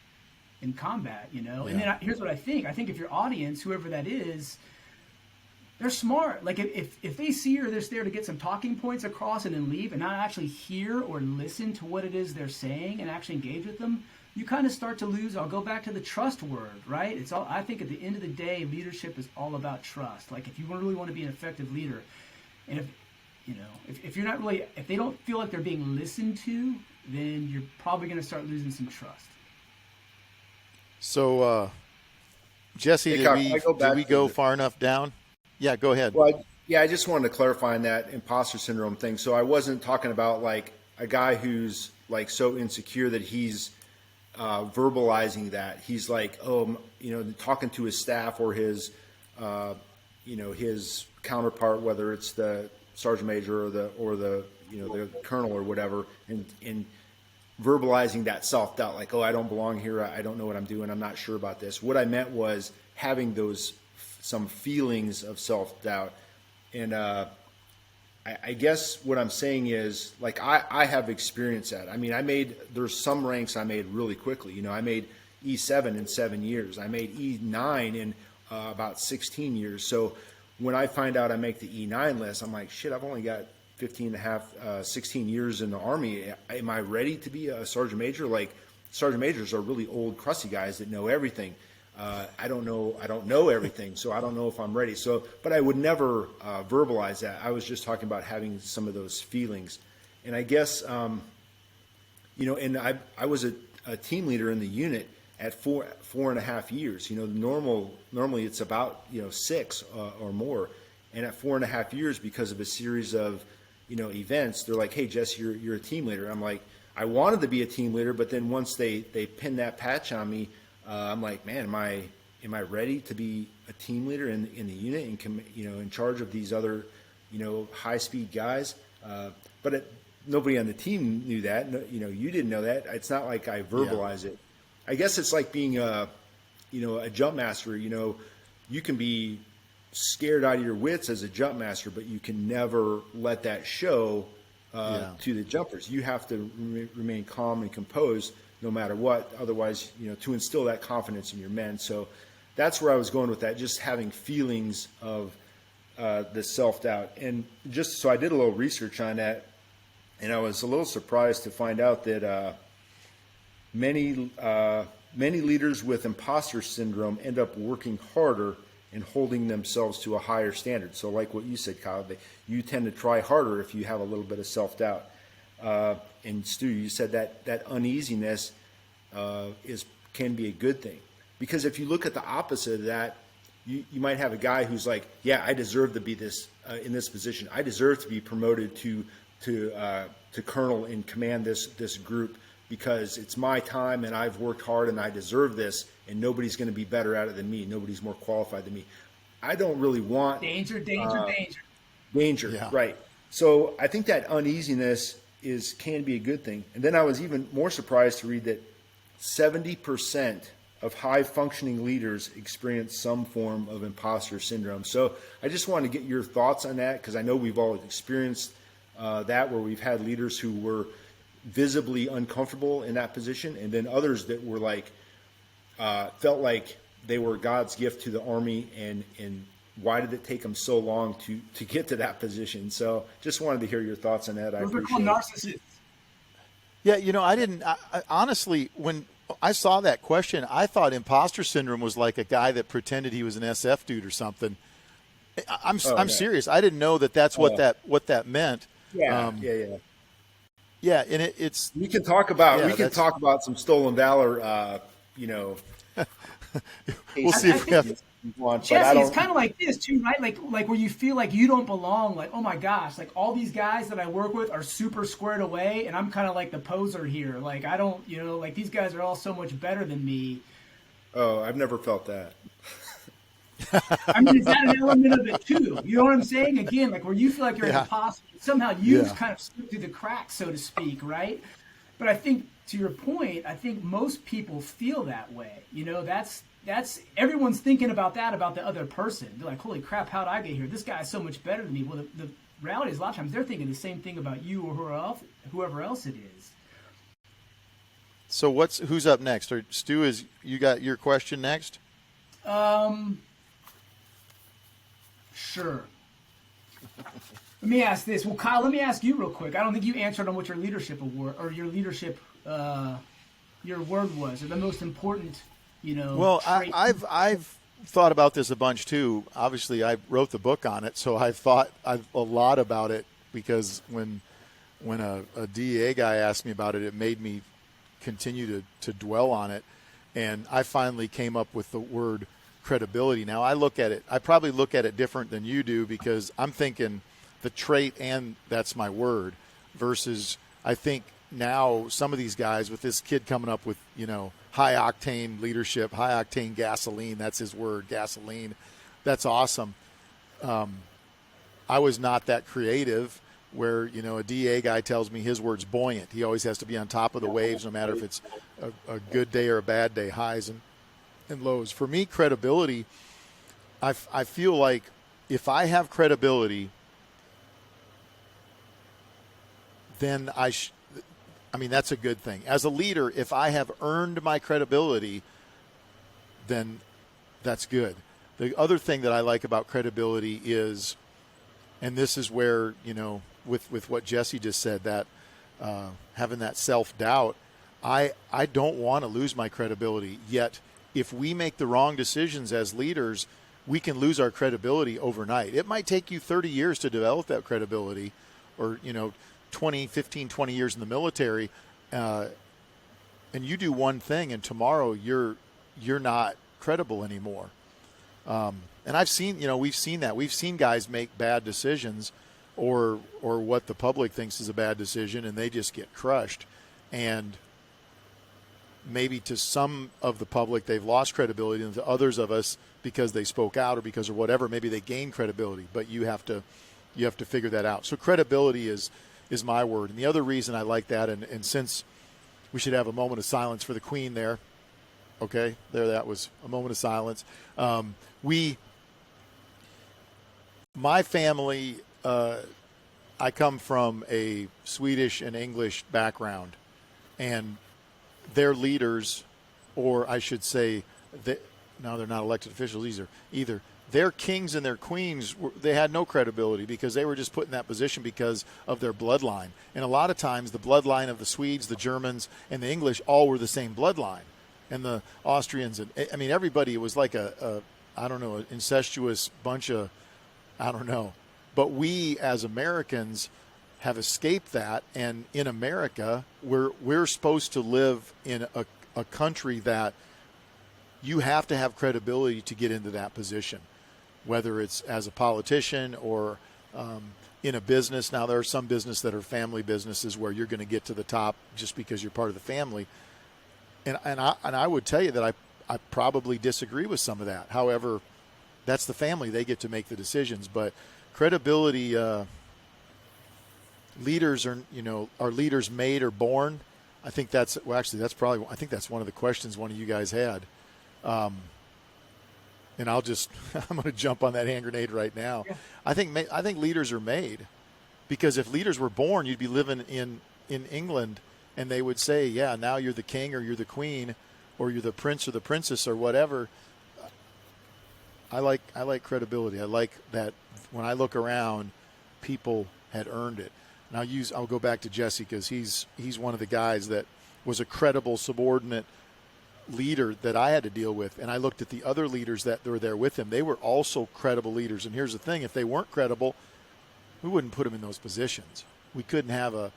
in combat, Yeah. And then here's what I think. I think if your audience, whoever that is, they're smart. Like if they see you're just there to get some talking points across and then leave and not actually hear or listen to what it is they're saying and actually engage with them, you kind of start to lose. I'll go back to the trust word, right? It's all. I think at the end of the day, leadership is all about trust. Like if you really want to be an effective leader, and if you're not really, if they don't feel like they're being listened to, then you're probably going to start losing some trust. So, Jesse, did we go far enough down? Yeah, go ahead. Well, I just wanted to clarify on that imposter syndrome thing. So I wasn't talking about like a guy who's like so insecure that he's verbalizing that. He's like, talking to his staff or his, his counterpart, whether it's the sergeant major or the colonel or whatever, and verbalizing that self-doubt, like, oh, I don't belong here. I don't know what I'm doing. I'm not sure about this. What I meant was having some feelings of self-doubt. And I guess what I'm saying is, like, I have experienced that. I mean, there's some ranks I made really quickly. I made E7 in 7 years. I made E9 in about 16 years. So when I find out I make the E9 list, I'm like, shit, I've only got 16 years in the Army. Am I ready to be a sergeant major? Like, sergeant majors are really old, crusty guys that know everything. I don't know everything, so I don't know if I'm ready. So, but I would never verbalize that. I was just talking about having some of those feelings. And I guess, and I was a team leader in the unit at 4.5 years. Normally it's about 6 or more. And at 4.5 years, because of a series of events, they're like, hey, Jess, you're a team leader. I'm like, I wanted to be a team leader, but then once they pinned that patch on me, I'm like, man, am I ready to be a team leader in the unit and in charge of these other high speed guys? But nobody on the team knew that. You didn't know that. It's not like I verbalize it. I guess it's like being a jump master. You can be scared out of your wits as a jump master, but you can never let that show to the jumpers. You have to remain calm and composed no matter what. Otherwise, to instill that confidence in your men. So that's where I was going with that, just having feelings of the self-doubt. And just so I did a little research on that, and I was a little surprised to find out that many leaders with imposter syndrome end up working harder and holding themselves to a higher standard. So like what you said, Kyle, you tend to try harder if you have a little bit of self-doubt. And Stu, you said that uneasiness can be a good thing. Because if you look at the opposite of that, you might have a guy who's like, yeah, I deserve to be in this position. I deserve to be promoted to colonel and command this group because it's my time and I've worked hard and I deserve this, and nobody's going to be better at it than me. Nobody's more qualified than me. I don't really want danger. Yeah. Right. So I think that uneasiness can be a good thing. And then I was even more surprised to read that 70% of high-functioning leaders experience some form of imposter syndrome. So I just wanted to get your thoughts on that, because I know we've all experienced that, where we've had leaders who were visibly uncomfortable in that position, and then others that were like felt like they were God's gift to the Army, and why did it take them so long to get to that position? So just wanted to hear your thoughts on that. I appreciate it. Narcissists. Yeah, I honestly, when I saw that question, I thought imposter syndrome was like a guy that pretended he was an SF dude or something. I'm serious. I didn't know that's what that meant. Yeah, Yeah, and it's we can talk about some stolen valor. We'll see if we have. Jesse, it's kind of like this too, right? Like where you feel like you don't belong. Like, oh my gosh, like all these guys that I work with are super squared away, and I'm kind of like the poser here. Like I don't, like these guys are all so much better than me. Oh, I've never felt that. I mean, is that an element of it too? You know what I'm saying? Again, like where you feel like you're an imposter, somehow you kind of slip through the cracks, so to speak, right? But I think, to your point, I think most people feel that way. That's everyone's thinking about that about the other person. They're like, holy crap, how'd I get here? This guy's so much better than me. Well, the reality is a lot of times they're thinking the same thing about you or whoever else it is. So who's up next? Or Stu, you got your question next? Sure. Let me ask this. Well, Kyle, let me ask you real quick. I don't think you answered on what your leadership award or your leadership your word was, or the most important. Well, I've thought about this a bunch too. Obviously, I wrote the book on it, so I've thought a lot about it, because when a DEA guy asked me about it, it made me continue to dwell on it, and I finally came up with the word credibility. Now I probably look at it different than you do, because I'm thinking the trait and that's my word, versus I think now some of these guys, with this kid coming up with high octane leadership, high octane gasoline, that's his word, gasoline, that's awesome. I was not that creative, where a DA guy tells me his word's buoyant. He always has to be on top of the waves, no matter if it's a good day or a bad day, highs and lows. For me, credibility, I feel like if I have credibility, then that's a good thing. As a leader, if I have earned my credibility, then that's good. The other thing that I like about credibility is, and this is where, with what Jesse just said, that having that self-doubt, I don't want to lose my credibility. Yet, if we make the wrong decisions as leaders, we can lose our credibility overnight. It might take you 30 years to develop that credibility, or 15, 20 years in the military, and you do one thing, and tomorrow you're not credible anymore. And I've seen, we've seen that. We've seen guys make bad decisions, or what the public thinks is a bad decision, and they just get crushed. And maybe to some of the public, they've lost credibility, and to others of us, because they spoke out or because of whatever, maybe they gain credibility. But you have to figure that out. So credibility is my word. And the other reason I like that, and since we should have a moment of silence for the Queen there, Okay, there, that was a moment of silence. My family, I come from a Swedish and English background, and their leaders, or I should say, no, they're not elected officials either. Their kings and their queens, they had no credibility because they were just put in that position because of their bloodline. And a lot of times the bloodline of the Swedes, the Germans, and the English all were the same bloodline. And the Austrians, and I mean, everybody, it was like an incestuous bunch of, I don't know. But we as Americans have escaped that, and in America, we're supposed to live in a country that you have to have credibility to get into that position, whether it's as a politician or in a business. Now, there are some businesses that are family businesses where you're going to get to the top just because you're part of the family. And I would tell you that I probably disagree with some of that. However, that's the family. They get to make the decisions. But credibility, leaders are leaders made or born? I think that's one of the questions one of you guys had. And I'm going to jump on that hand grenade right now. Yeah. I think leaders are made, because if leaders were born, you'd be living in England, and they would say, yeah, now you're the king or you're the queen or you're the prince or the princess or whatever. I like credibility. I like that when I look around, people had earned it. And I'll go back to Jesse, because he's one of the guys that was a credible subordinate leader that I had to deal with. And I looked at the other leaders that were there with him. They were also credible leaders. And here's the thing: if they weren't credible, we wouldn't put them in those positions. We couldn't have a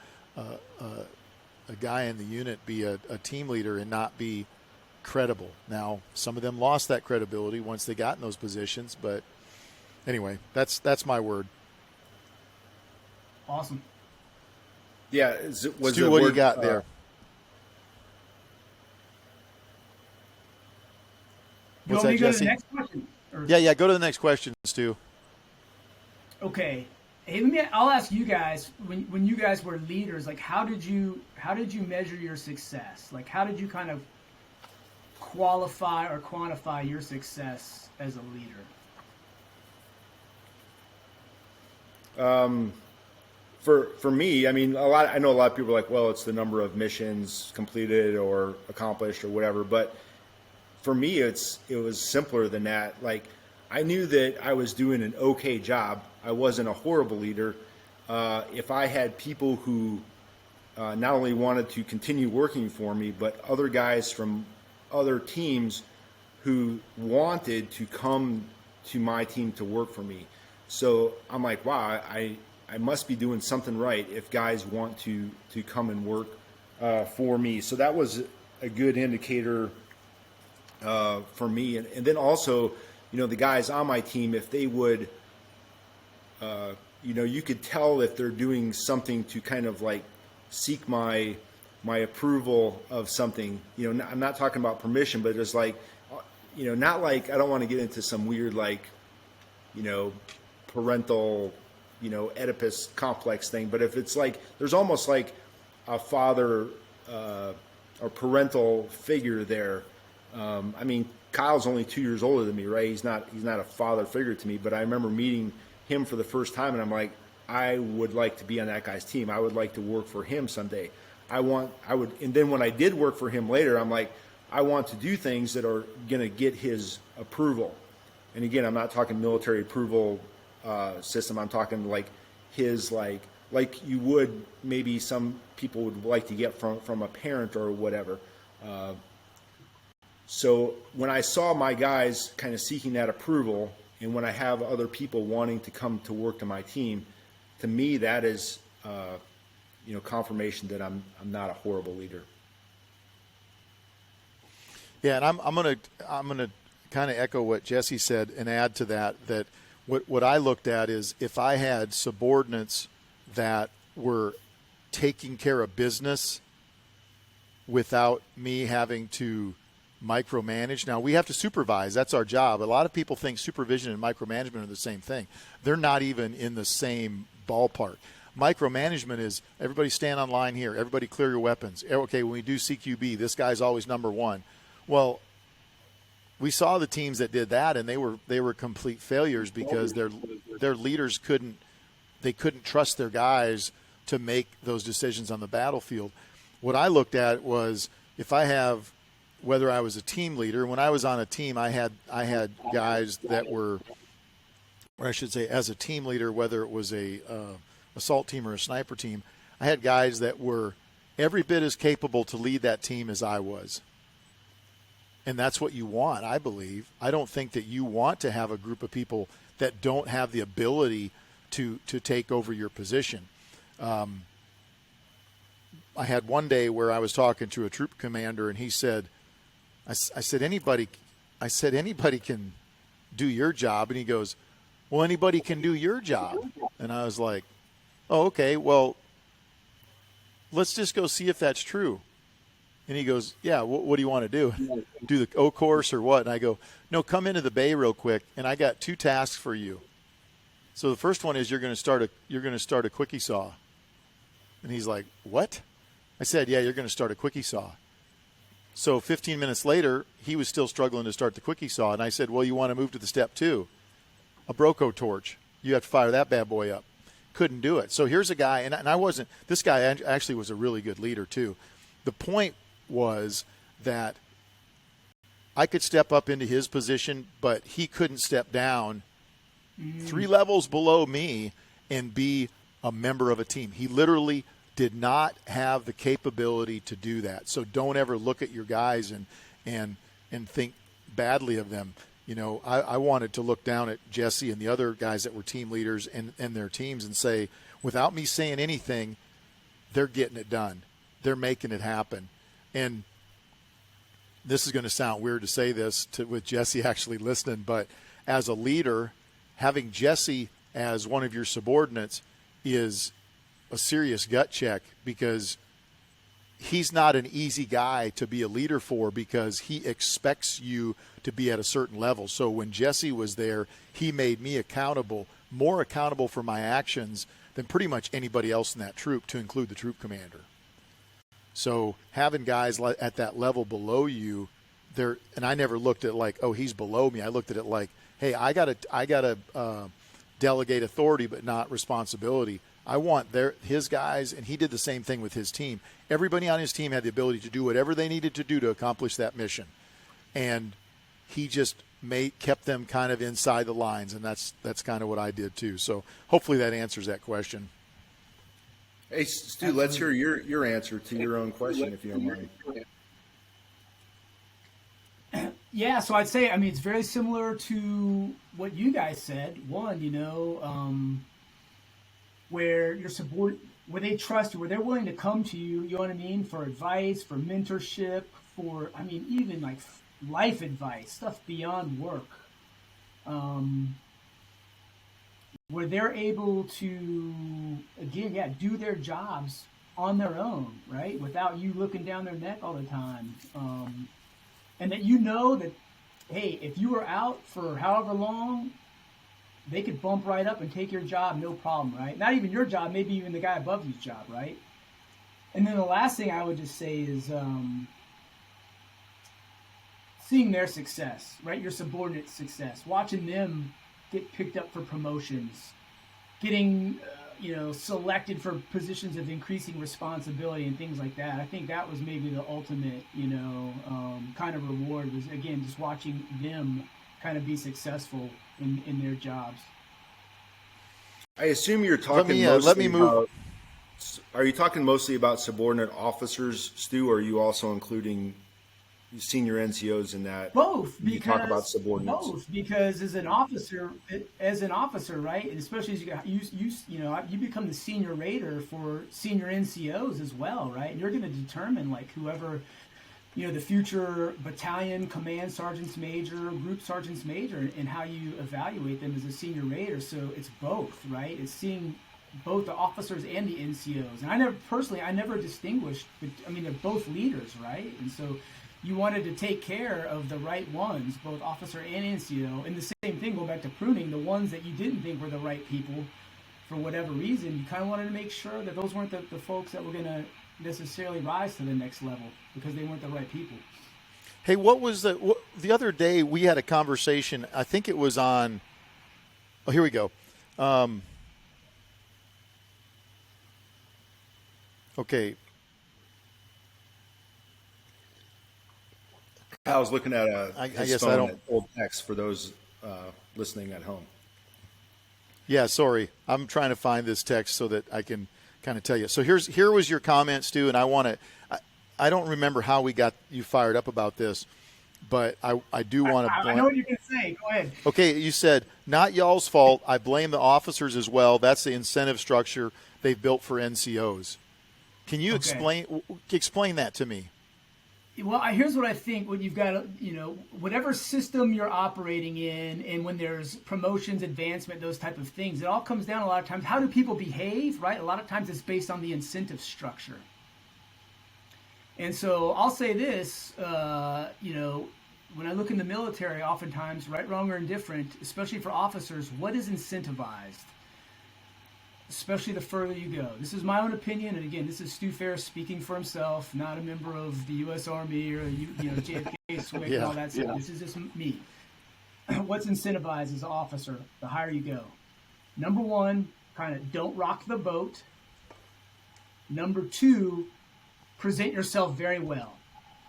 guy in the unit be a team leader and not be credible. Now, some of them lost that credibility once they got in those positions, but anyway, that's my word. Awesome. Yeah, Stu, what do you got there? What's that, Jesse? Go to the next question? Yeah, go to the next question, Stu. Okay. Hey, I'll ask you guys, when you guys were leaders, like how did you measure your success? Like how did you kind of qualify or quantify your success as a leader? For me, I mean, I know a lot of people are like, well, it's the number of missions completed or accomplished or whatever. But for me, it was simpler than that. Like, I knew that I was doing an okay job. I wasn't a horrible leader. If I had people who not only wanted to continue working for me, but other guys from other teams who wanted to come to my team to work for me. So I'm like, wow, I must be doing something right if guys want to come and work for me. So that was a good indicator for me. And then also, the guys on my team, if they would, you could tell if they're doing something to kind of like seek my approval of something. I'm not talking about permission, but just like, not like, I don't want to get into some weird, like, parental, Oedipus complex thing. But if it's like, there's almost like a father or parental figure there. I mean, Kyle's only 2 years older than me, right? He's not a father figure to me, but I remember meeting him for the first time, and I'm like, I would like to be on that guy's team. I would like to work for him someday. And then when I did work for him later, I'm like, I want to do things that are going to get his approval. And again, I'm not talking military approval system. I'm talking like his, like you would, maybe some people would like to get from a parent or whatever. So when I saw my guys kind of seeking that approval, and when I have other people wanting to come to work to my team, to me that is confirmation that I'm not a horrible leader. Yeah, and I'm gonna kind of echo what Jesse said and add to that what I looked at is if I had subordinates that were taking care of business without me having to micromanage. Now, we have to supervise. That's our job. A lot of people think supervision and micromanagement are the same thing. They're not even in the same ballpark. Micromanagement is everybody stand on line here. Everybody clear your weapons. Okay, when we do CQB, this guy's always number one. Well, we saw the teams that did that, and they were complete failures because their leaders couldn't trust their guys to make those decisions on the battlefield. What I looked at was whether I was a team leader. When I was on a team, I had guys that were, or I should say, as a team leader, whether it was a assault team or a sniper team, I had guys that were every bit as capable to lead that team as I was. And that's what you want, I believe. I don't think that you want to have a group of people that don't have the ability to take over your position. I had one day where I was talking to a troop commander, and he said, I said, anybody can do your job. And he goes, well, anybody can do your job. And I was like, oh, okay, well, let's just go see if that's true. And he goes, yeah, what do you want to do? Do the O course or what? And I go, no, come into the bay real quick, and I got 2 tasks for you. So the first one is you're going to start a quickie saw. And he's like, what? I said, yeah, you're going to start a quickie saw. So 15 minutes later, he was still struggling to start the quickie saw. And I said, well, you want to move to the step 2, a Broco torch. You have to fire that bad boy up. Couldn't do it. So here's a guy, and I wasn't, this guy actually was a really good leader too. The point was that I could step up into his position, but he couldn't step down 3 levels below me and be a member of a team. He literally did not have the capability to do that. So don't ever look at your guys and think badly of them. You know, I wanted to look down at Jesse and the other guys that were team leaders and their teams and say, without me saying anything, they're getting it done. They're making it happen. And this is going to sound weird to say this with Jesse actually listening, but as a leader, having Jesse as one of your subordinates is a serious gut check, because he's not an easy guy to be a leader for, because he expects you to be at a certain level. So when Jesse was there, he made me accountable, more accountable for my actions than pretty much anybody else in that troop, to include the troop commander. So having guys at that level below you, and I never looked at like, oh, he's below me. I looked at it like, hey, I gotta delegate authority but not responsibility. I want his guys, and he did the same thing with his team. Everybody on his team had the ability to do whatever they needed to do to accomplish that mission, and he just kept them kind of inside the lines, and that's kind of what I did too. So hopefully that answers that question. Hey, Stu, let's hear your answer to your own question, if you don't mind. Yeah, so I'd say, I mean, it's very similar to what you guys said. One, where where they trust you, where they're willing to come to you, you know what I mean, for advice, for mentorship, for, I mean, even like life advice, stuff beyond work. Where they're able to, again, do their jobs on their own, right? Without you looking down their neck all the time. And that that, hey, if you were out for however long, they could bump right up and take your job, no problem, right? Not even your job, maybe even the guy above you's job, right? And then the last thing I would just say is seeing their success, right? Your subordinate success, watching them get picked up for promotions, getting selected for positions of increasing responsibility and things like that. I think that was maybe the ultimate, kind of reward, was, again, just watching them kind of be successful in their jobs. I assume you're talking Are you talking mostly about subordinate officers, Stu, or are you also including senior NCOs in that? Both, because you talk about subordinates. Both, because as an officer, right, and especially as you become the senior rater for senior NCOs as well, right? And you're going to determine like whoever, the future battalion command sergeants major, group sergeants major, and how you evaluate them as a senior rater. So it's both, right? It's seeing both the officers and the NCOs. And I never distinguished, they're both leaders, right? And so you wanted to take care of the right ones, both officer and NCO. And the same thing, go back to pruning, the ones that you didn't think were the right people for whatever reason, you kind of wanted to make sure that those weren't the folks that were going to necessarily rise to the next level because they weren't the right people. Hey, what was the other day we had a conversation, I think it was on, oh, here we go. Okay. I was looking at his phone, I don't. at old text for those listening at home. Yeah, sorry. I'm trying to find this text so that I can kind of tell you. So here was your comment, Stu, and I don't remember how we got you fired up about this, but I do want to. I know what you're going to say. Go ahead. Okay, you said, not y'all's fault. I blame the officers as well. That's the incentive structure they've built for NCOs. Can you explain that to me? Well, here's what I think. When you've got, whatever system you're operating in, and when there's promotions, advancement, those type of things, it all comes down a lot of times, how do people behave, right? A lot of times it's based on the incentive structure. And so I'll say this, when I look in the military, oftentimes, right, wrong, or indifferent, especially for officers, what is incentivized? Especially the further you go. This is my own opinion, and again, this is Stu Farris speaking for himself, not a member of the U.S. Army or JFK, SWIC, and all that stuff. Yeah. This is just me. What's incentivized as an officer, the higher you go? Number one, kind of don't rock the boat. Number two, present yourself very well.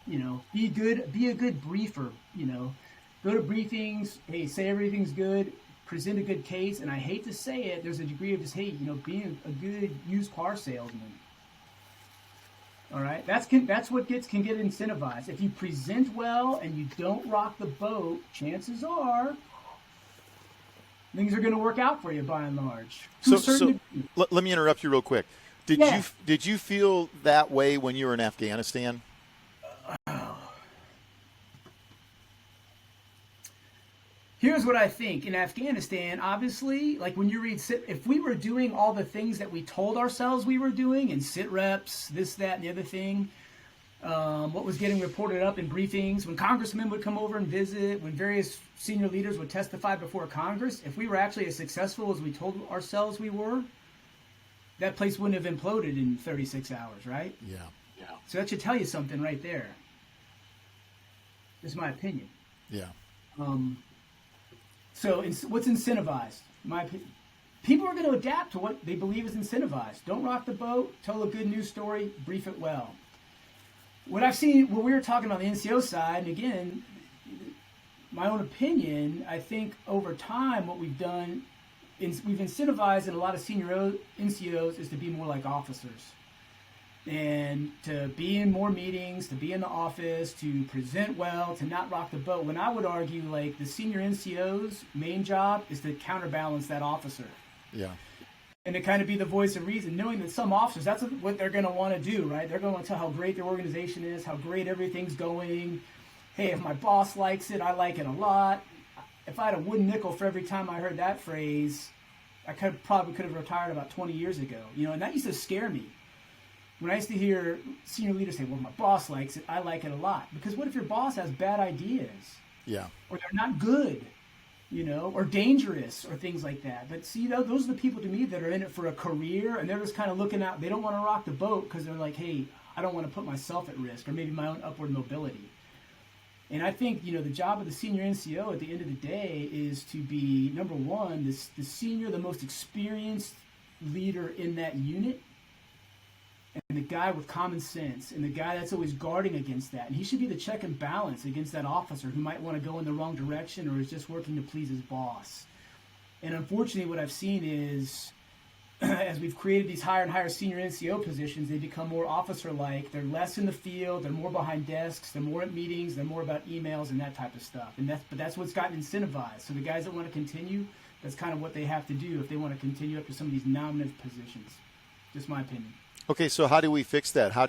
Be a good briefer. Go to briefings. Hey, say everything's good. Present a good case, and I hate to say it, there's a degree of just, hey, being a good used car salesman. All right, that's what can get incentivized. If you present well and you don't rock the boat, chances are things are going to work out for you by and large. So let me interrupt you real quick. Did you feel that way when you were in Afghanistan? Here's what I think. In Afghanistan, obviously, like when you read, if we were doing all the things that we told ourselves we were doing in sit reps, this, that, and the other thing, what was getting reported up in briefings, when congressmen would come over and visit, when various senior leaders would testify before Congress, if we were actually as successful as we told ourselves we were, that place wouldn't have imploded in 36 hours, right? Yeah. So that should tell you something right there. This is my opinion. Yeah. So what's incentivized? My opinion. People are going to adapt to what they believe is incentivized. Don't rock the boat. Tell a good news story. Brief it well. What I've seen, when we were talking about the NCO side, and again, my own opinion, I think over time what we've done, we've incentivized in a lot of senior NCOs is to be more like officers. And to be in more meetings, to be in the office, to present well, to not rock the boat. When I would argue, like, the senior NCO's main job is to counterbalance that officer. Yeah. And to kind of be the voice of reason, knowing that some officers, that's what they're going to want to do, right? They're going to want to tell how great their organization is, how great everything's going. Hey, if my boss likes it, I like it a lot. If I had a wooden nickel for every time I heard that phrase, I probably could have retired about 20 years ago. And that used to scare me. When I used to hear senior leaders say, well, my boss likes it, I like it a lot. Because what if your boss has bad ideas? Yeah. Or they're not good, or dangerous or things like that. But see, those are the people to me that are in it for a career, and they're just kind of looking out. They don't want to rock the boat because they're like, hey, I don't want to put myself at risk or maybe my own upward mobility. And I think, the job of the senior NCO at the end of the day is to be, number one, the senior, the most experienced leader in that unit, and the guy with common sense, and the guy that's always guarding against that. And he should be the check and balance against that officer who might want to go in the wrong direction or is just working to please his boss. And unfortunately, what I've seen is, as we've created these higher and higher senior NCO positions, they become more officer-like. They're less in the field. They're more behind desks. They're more at meetings. They're more about emails and that type of stuff. But that's what's gotten incentivized. So the guys that want to continue, that's kind of what they have to do if they want to continue up to some of these nominative positions. Just my opinion. Okay, so how do we fix that? How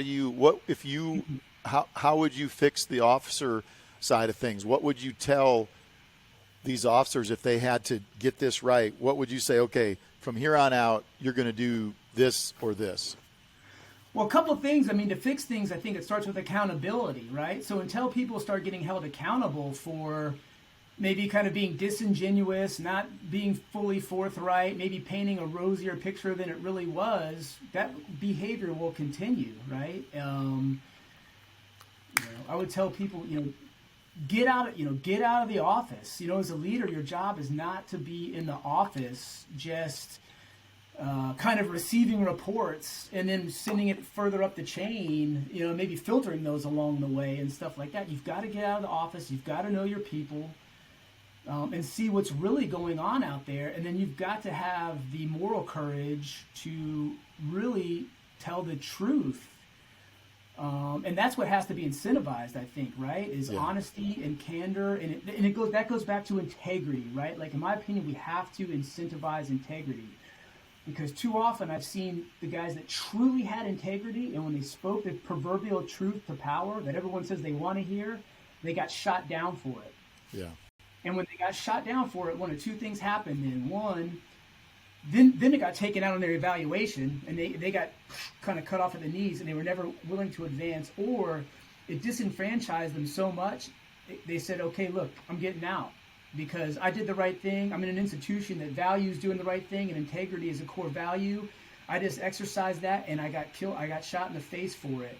would you fix the officer side of things? What would you tell these officers if they had to get this right? What would you say, okay, from here on out, you're going to do this or this? Well, a couple of things. To fix things, I think it starts with accountability, right? So until people start getting held accountable for maybe kind of being disingenuous, not being fully forthright, maybe painting a rosier picture than it really was, that behavior will continue, right? I would tell people, get out of the office. As a leader, your job is not to be in the office just kind of receiving reports and then sending it further up the chain, maybe filtering those along the way and stuff like that. You've got to get out of the office. You've got to know your people and see what's really going on out there. And then you've got to have the moral courage to really tell the truth. And that's what has to be incentivized, I think, right? Is honesty and candor, and that goes back to integrity, right? Like, in my opinion, we have to incentivize integrity, because too often I've seen the guys that truly had integrity, and when they spoke the proverbial truth to power that everyone says they want to hear, they got shot down for it. Yeah. And when they got shot down for it, one of two things happened. Then it got taken out on their evaluation, and they got kind of cut off at the knees, and they were never willing to advance, or it disenfranchised them so much, they said, okay, look, I'm getting out because I did the right thing. I'm in an institution that values doing the right thing, and integrity is a core value. I just exercised that, and I got killed. I got shot in the face for it.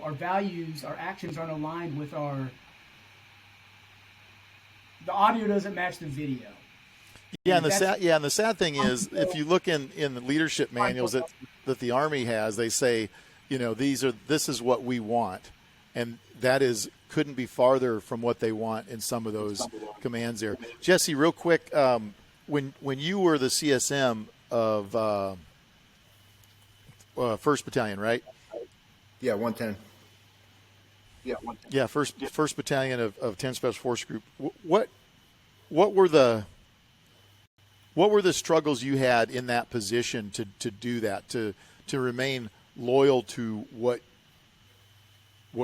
Our values, our actions aren't aligned with the audio doesn't match the video. Yeah, and the sad thing is, if you look in the leadership manuals that the Army has, they say, this is what we want, and that couldn't be farther from what they want in some of those commands there. Jesse, real quick, when you were the CSM of 1st Battalion, right? Yeah, 110. Yeah, first Battalion of 10 Special Force Group. What were the struggles you had in that position to do that, to remain loyal to what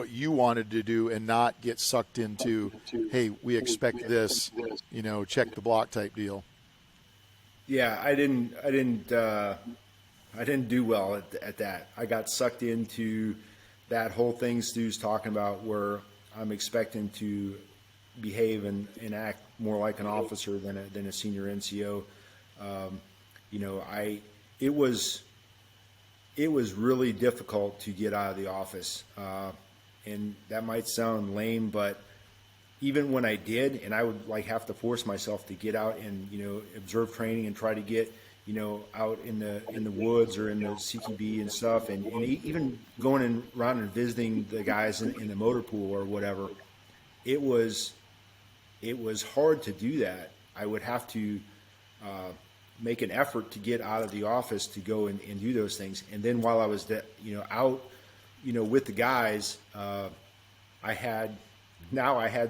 you wanted to do and not get sucked into, hey, we expect this, check the block type deal? Yeah, I didn't do well at that. I got sucked into that whole thing Stu's talking about, where I'm expecting to behave and act more like an officer than a senior NCO. It was really difficult to get out of the office, and that might sound lame, but even when I did, and I would have to force myself to get out and observe training and try to get out in the woods or in the CTB and stuff, and even going around and visiting the guys in the motor pool or whatever, it was hard to do that. I would have to make an effort to get out of the office to go and do those things. And then while I was out with the guys, I had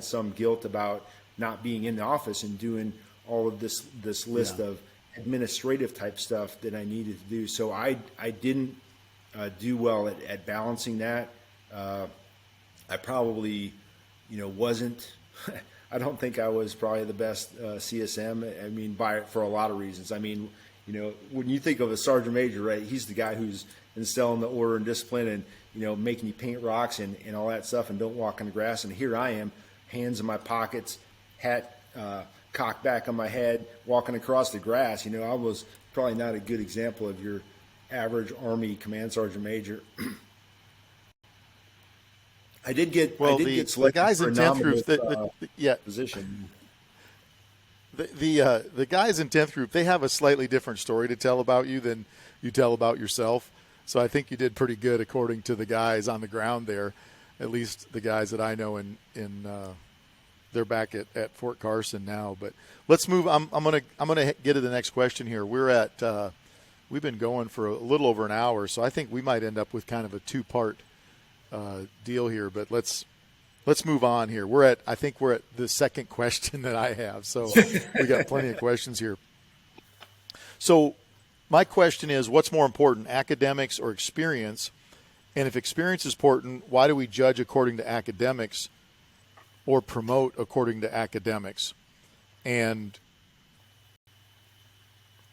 some guilt about not being in the office and doing all of this list of administrative type stuff that I needed to do. So I didn't do well at balancing that. I probably wasn't I don't think I was probably the best CSM. I mean, for a lot of reasons. I mean, when you think of a sergeant major, right, he's the guy who's instilling the order and discipline and, making you paint rocks and all that stuff and don't walk on the grass. And here I am, hands in my pockets, hat cocked back on my head, walking across the grass. I was probably not a good example of your average Army command sergeant major. I did get selected the guys for in a 10th group, position. The guys in 10th group, they have a slightly different story to tell about you than you tell about yourself. So I think you did pretty good according to the guys on the ground there, at least the guys that I know they're back at Fort Carson now. But let's move. I'm gonna get to the next question here. We've been going for a little over an hour, so I think we might end up with kind of a two-part deal here, but let's move on here. I think we're at the second question that I have, so we got plenty of questions here. So my question is, what's more important, academics or experience? And if experience is important, why do we judge according to academics or promote according to academics? And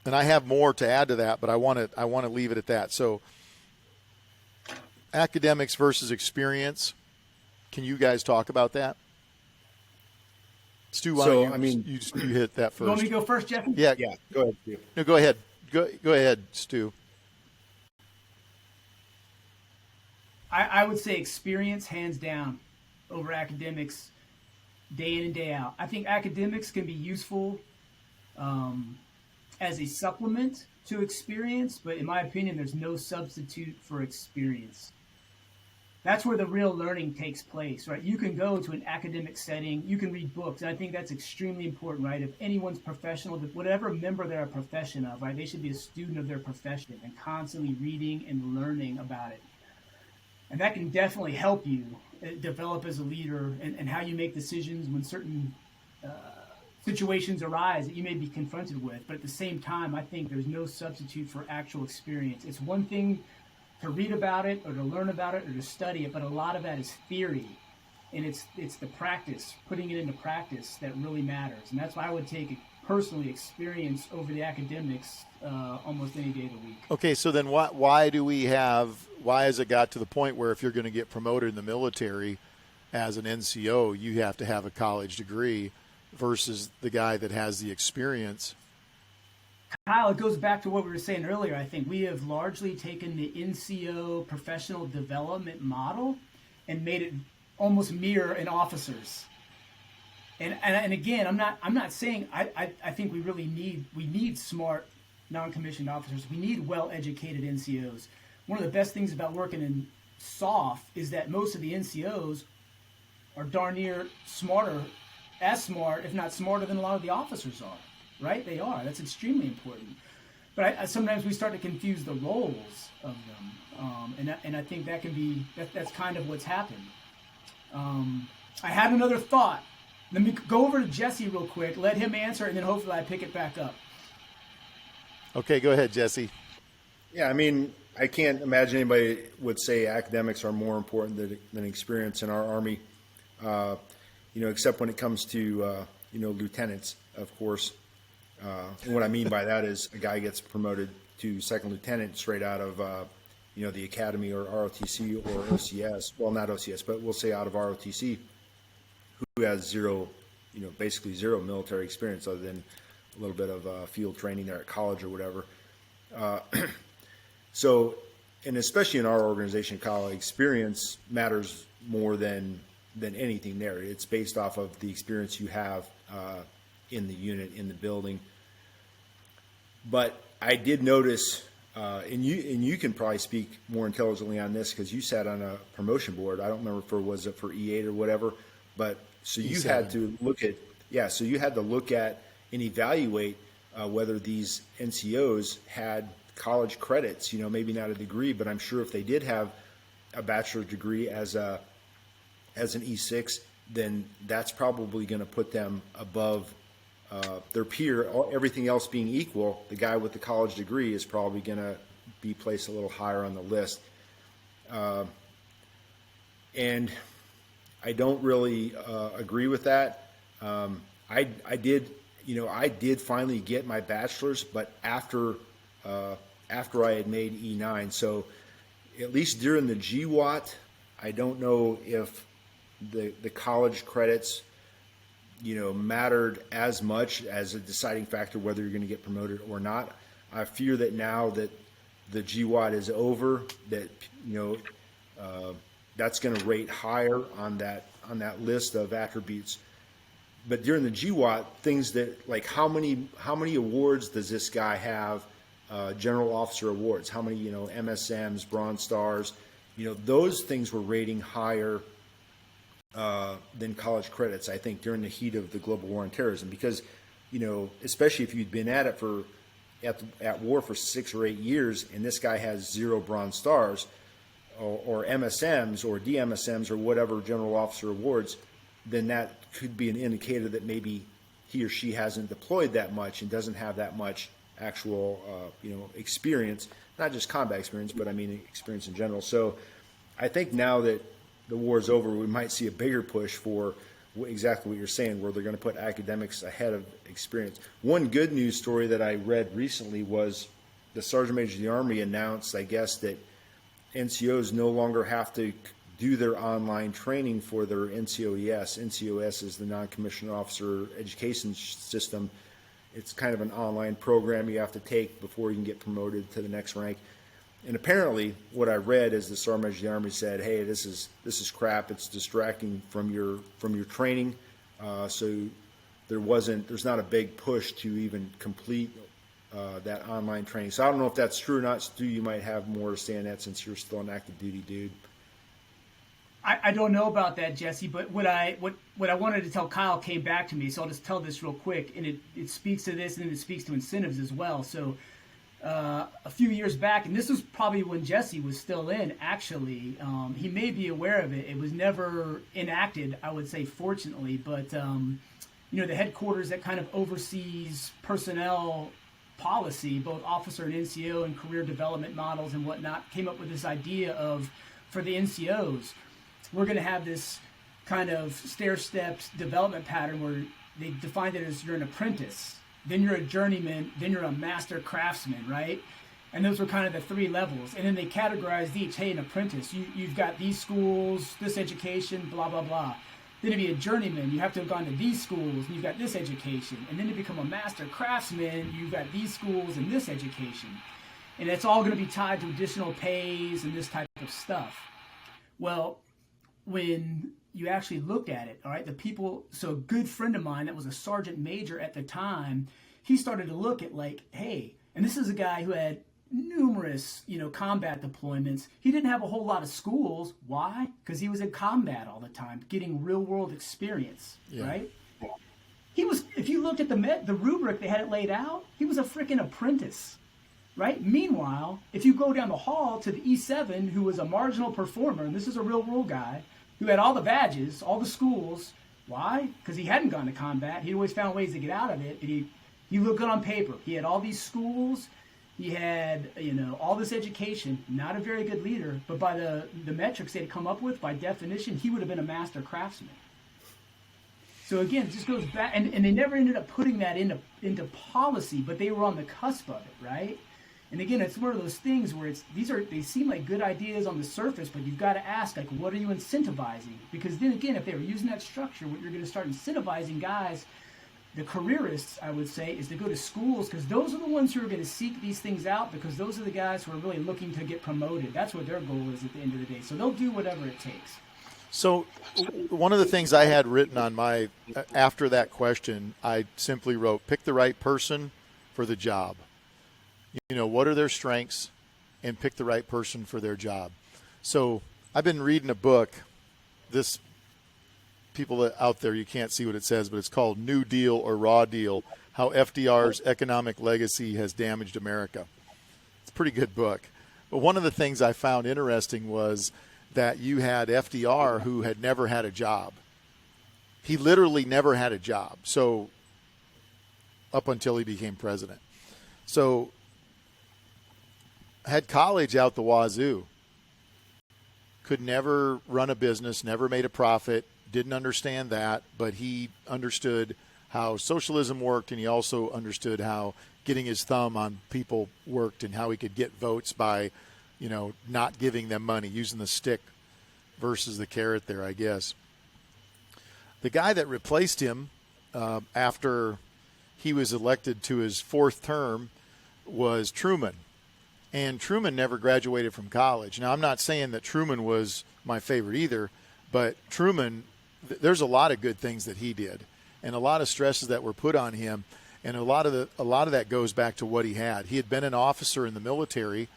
I have more to add to that, but I want to leave it at that. So academics versus experience. Can you guys talk about that? Stu, why don't you hit that first. You want me to go first, Jeff? Yeah. Go ahead, Stu. No, go ahead. Go ahead, Stu. I would say experience hands down over academics. day in and day out. I think academics can be useful as a supplement to experience, but in my opinion, there's no substitute for experience. That's where the real learning takes place, right? You can go to an academic setting, you can read books, and I think that's extremely important, right? If anyone's professional, whatever member they're a profession of, right, they should be a student of their profession and constantly reading and learning about it. And that can definitely help you develop as a leader and how you make decisions when certain situations arise that you may be confronted with. But at the same time, I think there's no substitute for actual experience. It's one thing to read about it or to learn about it or to study it, but a lot of that is theory. And it's the practice, putting it into practice that really matters. And that's why I would take personally experience over the academics almost any day of the week. Okay, so then why has it got to the point where if you're going to get promoted in the military as an NCO, you have to have a college degree versus the guy that has the experience? Kyle, it goes back to what we were saying earlier. I think we have largely taken the NCO professional development model and made it almost mirror in officers. And again, I'm not saying I think we really need smart non-commissioned officers. We need well-educated NCOs. One of the best things about working in SOF is that most of the NCOs are darn near as smart, if not smarter than a lot of the officers are, right? They are. That's extremely important. But sometimes we start to confuse the roles of them, and I think that's kind of what's happened. I had another thought. Let me go over to Jesse real quick, let him answer, and then hopefully I pick it back up. Okay, go ahead, Jesse. Yeah, I mean, I can't imagine anybody would say academics are more important than experience in our Army, except when it comes to, lieutenants, of course. And what I mean by that is a guy gets promoted to second lieutenant straight out of, the academy or ROTC or OCS. Well, not OCS, but we'll say out of ROTC, who has basically zero military experience other than a little bit of field training there at college or whatever. So, and especially in our organization, college experience matters more than anything there. It's based off of the experience you have in the unit, in the building. But I did notice, and you can probably speak more intelligently on this because you sat on a promotion board. I don't remember was it for E8 or whatever, but so you had to look at and evaluate whether these NCOs had college credits. Maybe not a degree, but I'm sure if they did have a bachelor's degree as an E6, then that's probably going to put them above their peer. Everything else being equal, the guy with the college degree is probably going to be placed a little higher on the list. And I don't really agree with that. I did finally get my bachelor's, but after I had made E9. So at least during the GWAT, I don't know if the college credits, mattered as much as a deciding factor whether you're going to get promoted or not. I fear that now that the GWAT is over, that that's going to rate higher on that list of attributes. But during the GWAT, things that like how many awards does this guy have? General officer awards. How many MSMs, Bronze Stars? Those things were rating higher than college credits, I think, during the heat of the global war on terrorism, because, especially if you'd been at war for 6 or 8 years, and this guy has 0 Bronze Stars, or MSMs, or DMSMs, or whatever general officer awards, then that could be an indicator that maybe he or she hasn't deployed that much and doesn't have that much actual, experience, not just combat experience, but I mean experience in general. So I think now that the war is over, we might see a bigger push for exactly what you're saying, where they're going to put academics ahead of experience. One good news story that I read recently was the Sergeant Major of the Army announced, I guess, that NCOs no longer have to do their online training for their NCOES. NCOES is the Non-Commissioned Officer Education System. It's kind of an online program you have to take before you can get promoted to the next rank. And apparently, what I read is the Sergeant Major of the Army said, "Hey, this is crap. It's distracting from your training. So there's not a big push to even complete that online training. So I don't know if that's true or not. Stu, you might have more to say on that since you're still an active duty dude. I don't know about that, Jesse, but what I wanted to tell Kyle came back to me, so I'll just tell this real quick, and it speaks to this, and it speaks to incentives as well. So a few years back, and this was probably when Jesse was still in, actually, he may be aware of it. It was never enacted, I would say, fortunately, but the headquarters that kind of oversees personnel policy, both officer and NCO and career development models and whatnot, came up with this idea of, for the NCOs, we're going to have this kind of stair-stepped development pattern where they defined it as you're an apprentice, then you're a journeyman, then you're a master craftsman, right? And those were kind of the three levels. And then they categorized each, hey, an apprentice, you've got these schools, this education, blah, blah, blah. Then to be a journeyman, you have to have gone to these schools, and you've got this education. And then to become a master craftsman, you've got these schools and this education. And it's all going to be tied to additional pays and this type of stuff. Well, when you actually look at it, all right, so a good friend of mine that was a sergeant major at the time, he started to look at like, hey, and this is a guy who had numerous, combat deployments. He didn't have a whole lot of schools. Why? Because he was in combat all the time, getting real world experience, right? He was, if you looked at the rubric, they had it laid out, he was a freaking apprentice, right? Meanwhile, if you go down the hall to the E7, who was a marginal performer, and this is a real world guy, who had all the badges, all the schools. Why? Because he hadn't gone to combat. He always found ways to get out of it. And he looked good on paper. He had all these schools. He had, all this education. Not a very good leader, but by the metrics they'd come up with, by definition, he would have been a master craftsman. So again, it just goes back, and they never ended up putting that into policy, but they were on the cusp of it, right? And again, it's one of those things where they seem like good ideas on the surface, but you've got to ask, like, what are you incentivizing? Because then again, if they were using that structure, what you're going to start incentivizing guys, the careerists, I would say, is to go to schools, because those are the ones who are going to seek these things out, because those are the guys who are really looking to get promoted. That's what their goal is at the end of the day. So they'll do whatever it takes. So one of the things I had written on after that question, I simply wrote, pick the right person for the job. What are their strengths, and pick the right person for their job. So I've been reading a book. People out there, you can't see what it says, but it's called New Deal or Raw Deal, How FDR's Economic Legacy Has Damaged America. It's a pretty good book. But one of the things I found interesting was that you had FDR who had never had a job. He literally never had a job. So up until he became president. So had college out the wazoo, could never run a business, never made a profit, didn't understand that, but he understood how socialism worked, and he also understood how getting his thumb on people worked and how he could get votes by, not giving them money, using the stick versus the carrot there, I guess. The guy that replaced him after he was elected to his fourth term was Truman. And Truman never graduated from college. Now, I'm not saying that Truman was my favorite either, but Truman, there's a lot of good things that he did, and a lot of stresses that were put on him, and a lot of that goes back to what he had. He had been an officer in the military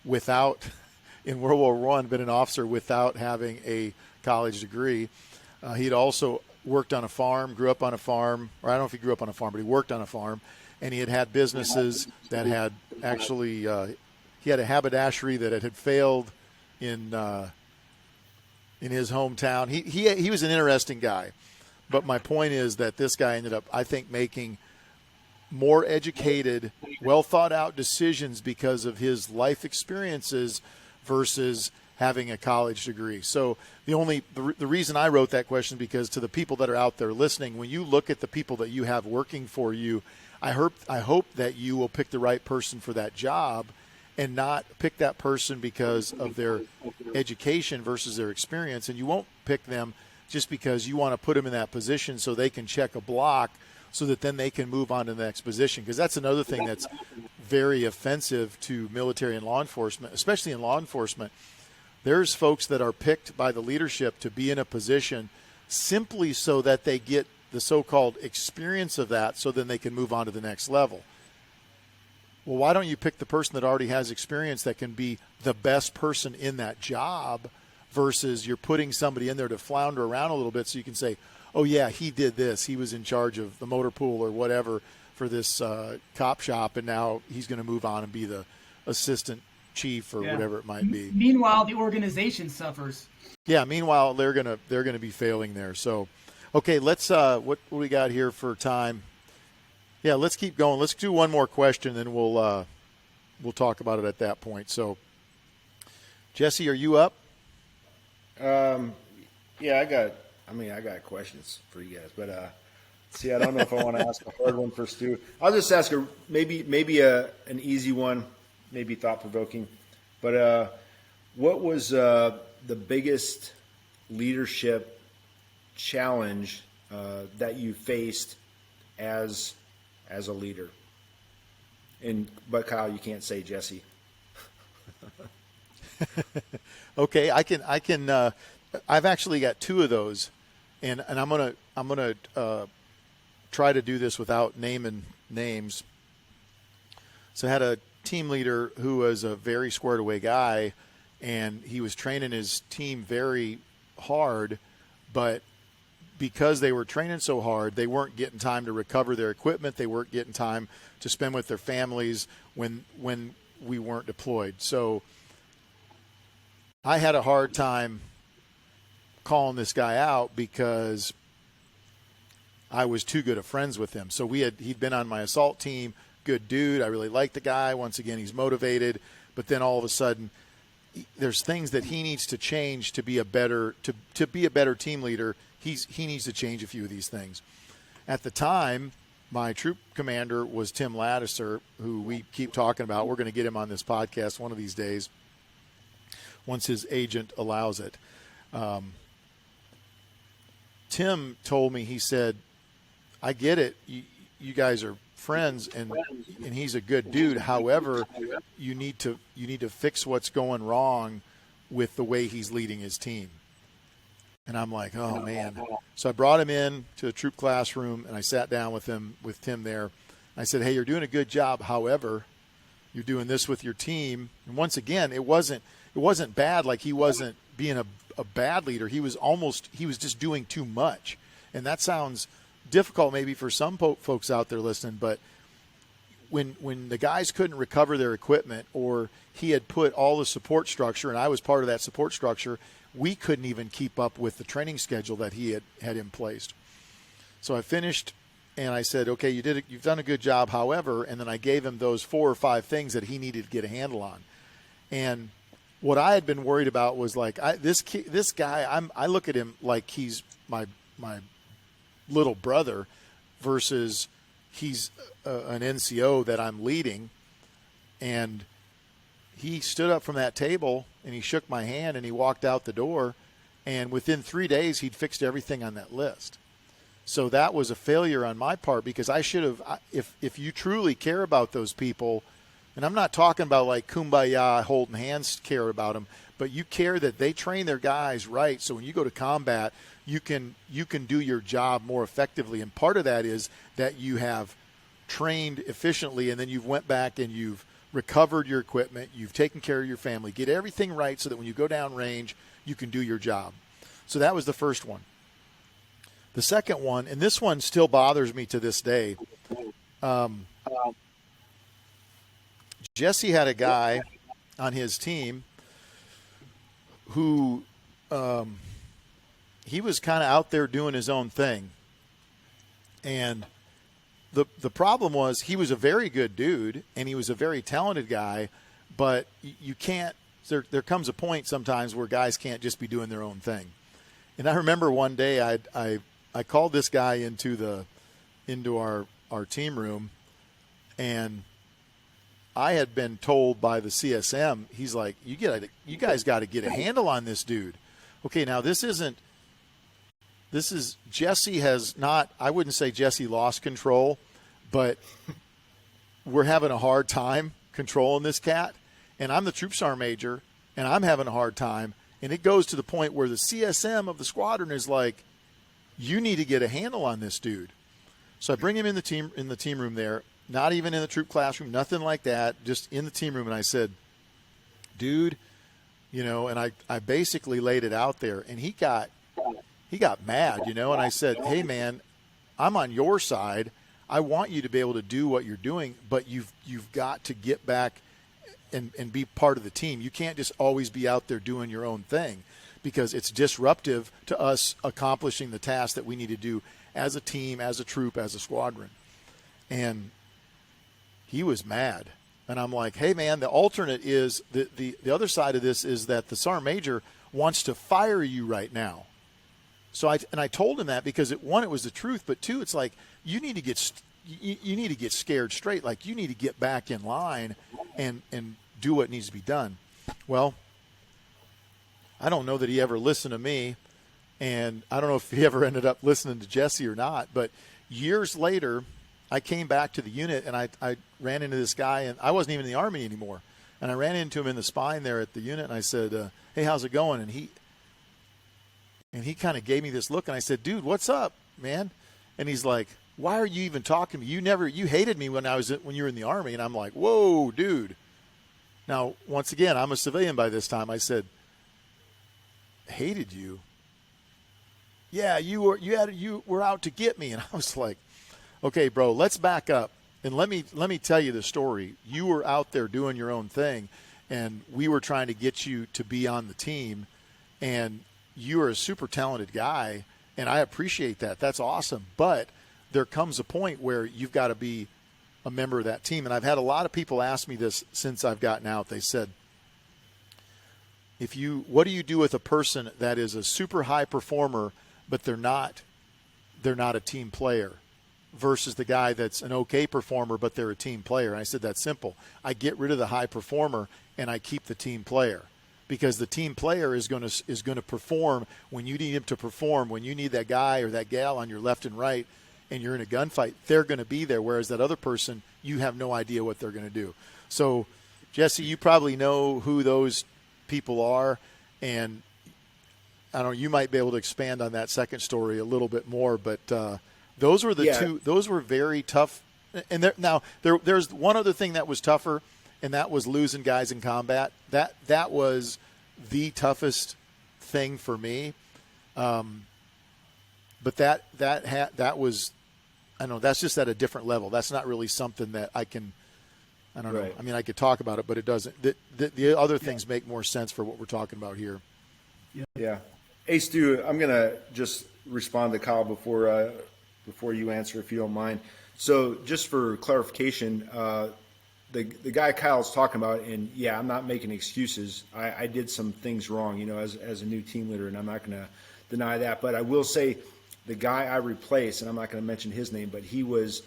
in World War I, been an officer without having a college degree. He'd also worked on a farm, grew up on a farm, or I don't know if he grew up on a farm, but he worked on a farm, and he had businesses that had actually he had a haberdashery that had failed in his hometown. He was an interesting guy, but my point is that this guy ended up, I think, making more educated, well thought out decisions because of his life experiences versus having a college degree. So the reason I wrote that question, because to the people that are out there listening, when you look at the people that you have working for you, I hope that you will pick the right person for that job, and not pick that person because of their education versus their experience. And you won't pick them just because you want to put them in that position so they can check a block so that then they can move on to the next position. Because that's another thing that's very offensive to military and law enforcement, especially in law enforcement. There's folks that are picked by the leadership to be in a position simply so that they get the so-called experience of that so then they can move on to the next level. Well, why don't you pick the person that already has experience that can be the best person in that job versus you're putting somebody in there to flounder around a little bit so you can say, oh, yeah, he did this. He was in charge of the motor pool or whatever for this cop shop, and now he's going to move on and be the assistant chief or whatever it might be. Meanwhile, the organization suffers. Yeah, meanwhile, they're gonna be failing there. So, okay, let's what we got here for time? Yeah, let's keep going. Let's do one more question, then we'll talk about it at that point. So, Jesse, are you up? Yeah, I got questions for you guys, but I don't know if I want to ask a hard one for Stu. I'll just ask maybe an easy one, maybe thought provoking. But what was the biggest leadership challenge that you faced as a leader? But Kyle, you can't say Jesse. Okay, I can. I've actually got two of those, and I'm gonna try to do this without naming names. So I had a team leader who was a very squared away guy, and he was training his team very hard, but because they were training so hard, they weren't getting time to recover their equipment. They weren't getting time to spend with their families when we weren't deployed. So I had a hard time calling this guy out because I was too good of friends with him. So he'd been on my assault team, good dude. I really liked the guy. Once again, he's motivated, but then all of a sudden there's things that he needs to change to be a better team leader. He needs to change a few of these things. At the time, my troop commander was Tim Laddiser, who we keep talking about. We're going to get him on this podcast one of these days once his agent allows it. Tim told me, he said, I get it. You guys are friends, and he's a good dude. However, you need to fix what's going wrong with the way he's leading his team. And I'm like, oh man. So I brought him in to the troop classroom, and I sat down with Tim there. I said, hey, you're doing a good job. However, you're doing this with your team. And once again, it wasn't bad. Like, he wasn't being a bad leader. He was just doing too much. And that sounds difficult maybe for some folks out there listening, but when the guys couldn't recover their equipment, or he had put all the support structure, and I was part of that support structure, we couldn't even keep up with the training schedule that he had in place. So I finished, and I said, okay, you've done a good job. However, and then I gave him those 4 or 5 things that he needed to get a handle on. And what I had been worried about was, like, this guy, I look at him like he's my little brother versus he's an NCO that I'm leading. And he stood up from that table and he shook my hand and he walked out the door, and within 3 days he'd fixed everything on that list. So that was a failure on my part, because I should have, if you truly care about those people, and I'm not talking about like kumbaya, holding hands, care about them, but you care that they train their guys right, so when you go to combat, you can do your job more effectively. And part of that is that you have trained efficiently, and then you've went back and you've recovered your equipment, you've taken care of your family, get everything right so that when you go down range, you can do your job. So that was the first one. The second one, and this one still bothers me to this day, Jesse had a guy on his team who he was kind of out there doing his own thing. And the problem was, he was a very good dude and he was a very talented guy, but you can't, there comes a point sometimes where guys can't just be doing their own thing. And I remember one day I called this guy into our team room, and I had been told by the CSM, he's like, you guys got to get a handle on this dude. Okay, now this is Jesse has not, I wouldn't say Jesse lost control, but we're having a hard time controlling this cat. And I'm the troop sergeant major, and I'm having a hard time. And it goes to the point where the CSM of the squadron is like, you need to get a handle on this dude. So I bring him in the team room there, not even in the troop classroom, nothing like that, just in the team room. And I said, dude, and I basically laid it out there, and he got mad, and I said, hey man, I'm on your side. I want you to be able to do what you're doing, but you've got to get back and be part of the team. You can't just always be out there doing your own thing, because it's disruptive to us accomplishing the task that we need to do as a team, as a troop, as a squadron. And he was mad. And I'm like, hey man, the alternate is the other side of this is that the Sergeant Major wants to fire you right now. So I told him that because it was the truth, but two, it's like you need to get scared straight. Like you need to get back in line and do what needs to be done. Well, I don't know that he ever listened to me, and I don't know if he ever ended up listening to Jesse or not, but years later, I came back to the unit, and I ran into this guy, and I wasn't even in the Army anymore. And I ran into him in the spine there at the unit, and I said, hey, how's it going? And he kind of gave me this look, and I said, dude, what's up, man? And he's like, why are you even talking to me? You hated me when you were in the Army. And I'm like, whoa, dude. Now, once again, I'm a civilian by this time. I said, hated you? Yeah, you were out to get me. And I was like, okay, bro, let's back up and let me tell you the story. You were out there doing your own thing, and we were trying to get you to be on the team, and you are a super talented guy, and I appreciate that. That's awesome. But there comes a point where you've got to be a member of that team. And I've had a lot of people ask me this since I've gotten out. They said, what do you do with a person that is a super high performer, but they're not a team player, versus the guy that's an okay performer, but they're a team player? And I said, that's simple. I get rid of the high performer and I keep the team player, because the team player is going to perform when you need him to perform. When you need that guy or that gal on your left and right and you're in a gunfight, they're going to be there. Whereas that other person, you have no idea what they're going to do. So, Jesse, you probably know who those people are, and I don't know, you might be able to expand on that second story a little bit more, but those were the two. Those were very tough. And there's one other thing that was tougher, and that was losing guys in combat. That was the toughest thing for me. But that was, I don't know, that's just at a different level. That's not really something that I don't know. I mean, I could talk about it, but it doesn't. The other things make more sense for what we're talking about here. Yeah. Hey, Stu, I'm going to just respond to Kyle before you answer, if you don't mind. So just for clarification, the guy Kyle's talking about, and yeah, I'm not making excuses. I did some things wrong, as a new team leader, and I'm not going to deny that. But I will say the guy I replaced, and I'm not going to mention his name, but he was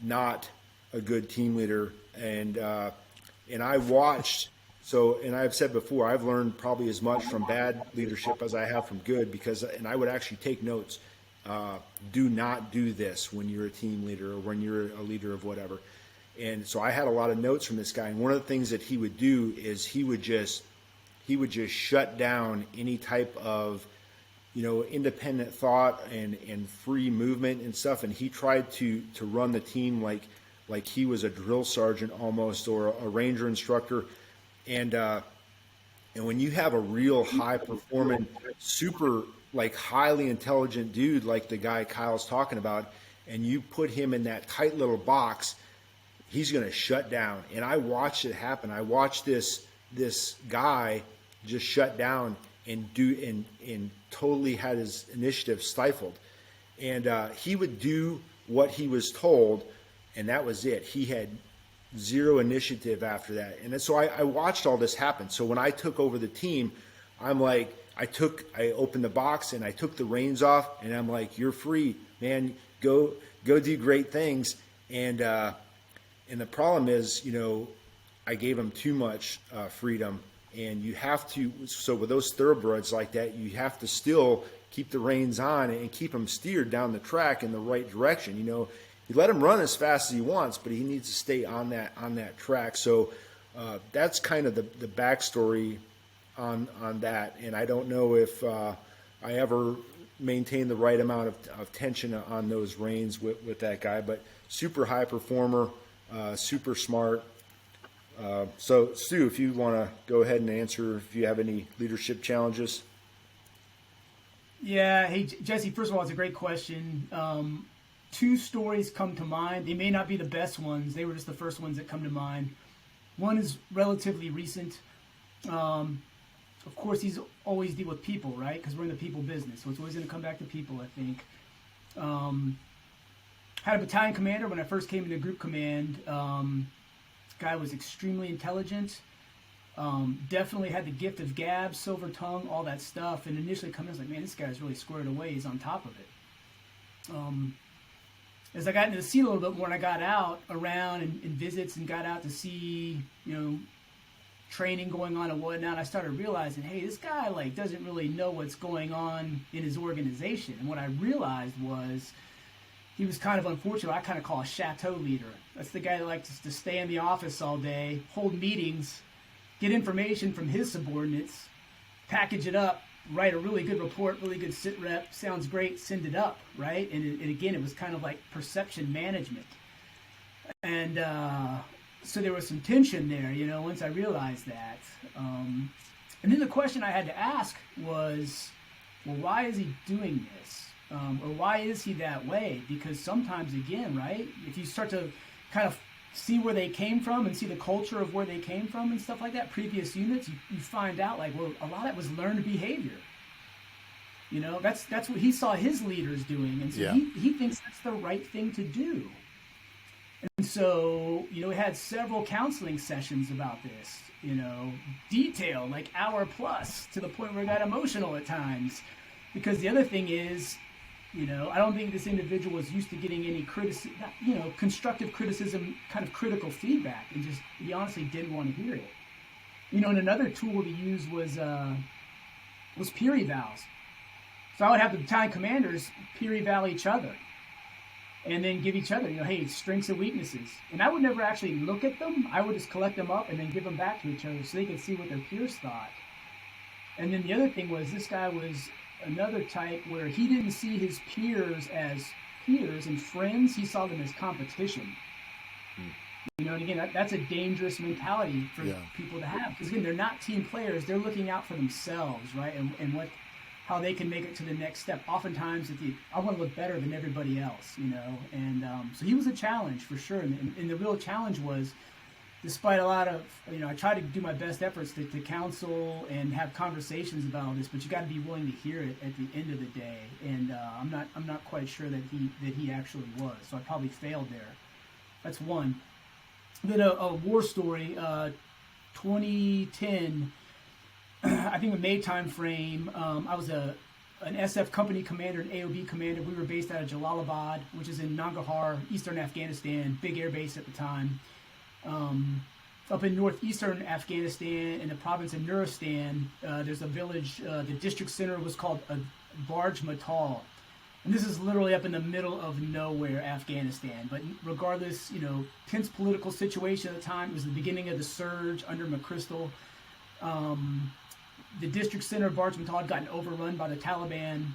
not a good team leader, and I watched. So, and I've said before, I've learned probably as much from bad leadership as I have from good, and I would actually take notes. Do not do this when you're a team leader or when you're a leader of whatever. And so I had a lot of notes from this guy. And one of the things that he would do is he would just shut down any type of, independent thought and free movement and stuff. And he tried to run the team like he was a drill sergeant almost, or a ranger instructor. And when you have a real high performing, super highly intelligent dude like the guy Kyle's talking about, and you put him in that tight little box, he's going to shut down. And I watched it happen. I watched this guy just shut down and totally had his initiative stifled. And he would do what he was told, and that was it. He had zero initiative after that. And so I watched all this happen. So when I took over the team, I'm like, I opened the box and I took the reins off, and I'm like, you're free, man. Go do great things. And the problem is, I gave him too much freedom, and you have to. So with those thoroughbreds like that, you have to still keep the reins on and keep him steered down the track in the right direction. You let him run as fast as he wants, but he needs to stay on that track. So that's kind of the backstory on that. And I don't know if I ever maintain the right amount of tension on those reins with that guy. But super high performer, super smart. So, Stu, if you want to go ahead and answer if you have any leadership challenges. Yeah. Hey, Jesse, first of all, it's a great question. Two stories come to mind. They may not be the best ones. They were just the first ones that come to mind. One is relatively recent. Of course, he's always deal with people, right? Because we're in the people business. So it's always going to come back to people, I think. Had a battalion commander when I first came into group command. Guy was extremely intelligent. Definitely had the gift of gab, silver tongue, all that stuff. And initially coming in, I was like, man, this guy's really squared away. He's on top of it. As I got into the seat a little bit more and I got out around and visits and got out to see, training going on and whatnot, I started realizing, hey, this guy doesn't really know what's going on in his organization. And what I realized was he was kind of unfortunate. I kind of call a chateau leader. That's the guy that likes to stay in the office all day, hold meetings, get information from his subordinates, package it up, write a really good report, really good sit rep, sounds great, send it up, right? And again, it was kind of like perception management. And so there was some tension there, once I realized that. And then the question I had to ask was, well, why is he doing this? Or why is he that way? Because sometimes, again, right, if you start to kind of see where they came from and see the culture of where they came from and stuff like that, previous units, you find out, well, a lot of that was learned behavior. That's what he saw his leaders doing. And so he thinks that's the right thing to do. And so, we had several counseling sessions about this, detailed, hour plus, to the point where it got emotional at times. Because the other thing is, I don't think this individual was used to getting any constructive criticism, kind of critical feedback, and he honestly didn't want to hear it. And another tool to use was peer evals. So I would have the battalion commanders peer eval each other, and then give each other, hey, strengths and weaknesses. And I would never actually look at them. I would just collect them up and then give them back to each other so they could see what their peers thought. And then the other thing was, this guy was another type where he didn't see his peers as peers and friends. He saw them as competition. And again, that's a dangerous mentality for people to have. Because again, they're not team players. They're looking out for themselves, right? And how they can make it to the next step. Oftentimes, I want to look better than everybody else, And so he was a challenge for sure. And the real challenge was, despite a lot of, I try to do my best efforts to counsel and have conversations about all this, but you got to be willing to hear it at the end of the day. And I'm not quite sure that he actually was. So I probably failed there. That's one. Then a war story, 2010. I think the May time frame. I was an SF company commander, an AOB commander. We were based out of Jalalabad, which is in Nangarhar, eastern Afghanistan, big air base at the time. Up in northeastern Afghanistan, in the province of Nuristan, there's a village. The district center was called Barj Matal, and this is literally up in the middle of nowhere, Afghanistan. But regardless, tense political situation at the time. It was the beginning of the surge under McChrystal. The district center of Barj Matal had gotten overrun by the Taliban.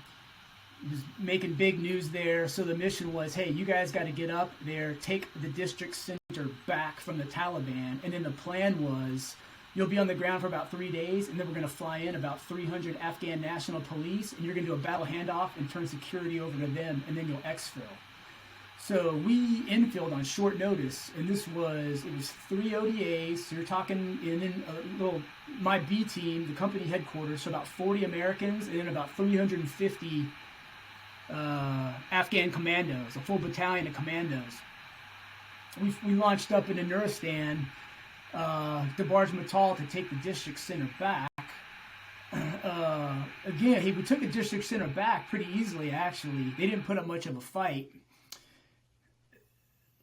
It was making big news there. So the mission was, hey, you guys got to get up there, take the district center back from the Taliban. And then the plan was, you'll be on the ground for about 3 days, and then we're going to fly in about 300 Afghan National Police, and you're going to do a battle handoff and turn security over to them, and then you'll exfil. So we infilled on short notice, and it was 3 ODAs. So you're talking, and then my B team, the company headquarters, so about 40 Americans, and then about 350 Afghan commandos, a full battalion of commandos. We launched up into Nuristan, to Barj Matal to take the district center back. We took the district center back pretty easily, actually. They didn't put up much of a fight.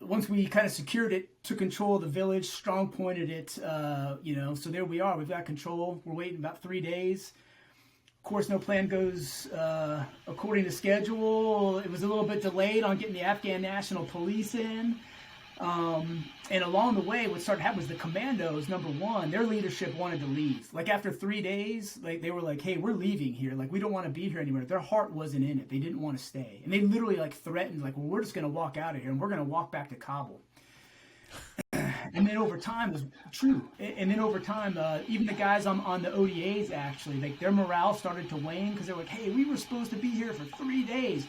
Once we kind of secured it, took control of the village, strong pointed it, so there we are. We've got control. We're waiting about 3 days. Of course, no plan goes according to schedule. It was a little bit delayed on getting the Afghan National Police in. And along the way, what started happening was the commandos, number one, their leadership wanted to leave. Like after 3 days, like they were like, hey, we're leaving here. Like we don't want to be here anymore. Their heart wasn't in it. They didn't want to stay. And they literally like threatened, like, well, we're just going to walk out of here and we're going to walk back to Kabul. And then over time, it was true. And then over time, even the guys on the ODAs, actually, like their morale started to wane because they're like, hey, we were supposed to be here for 3 days.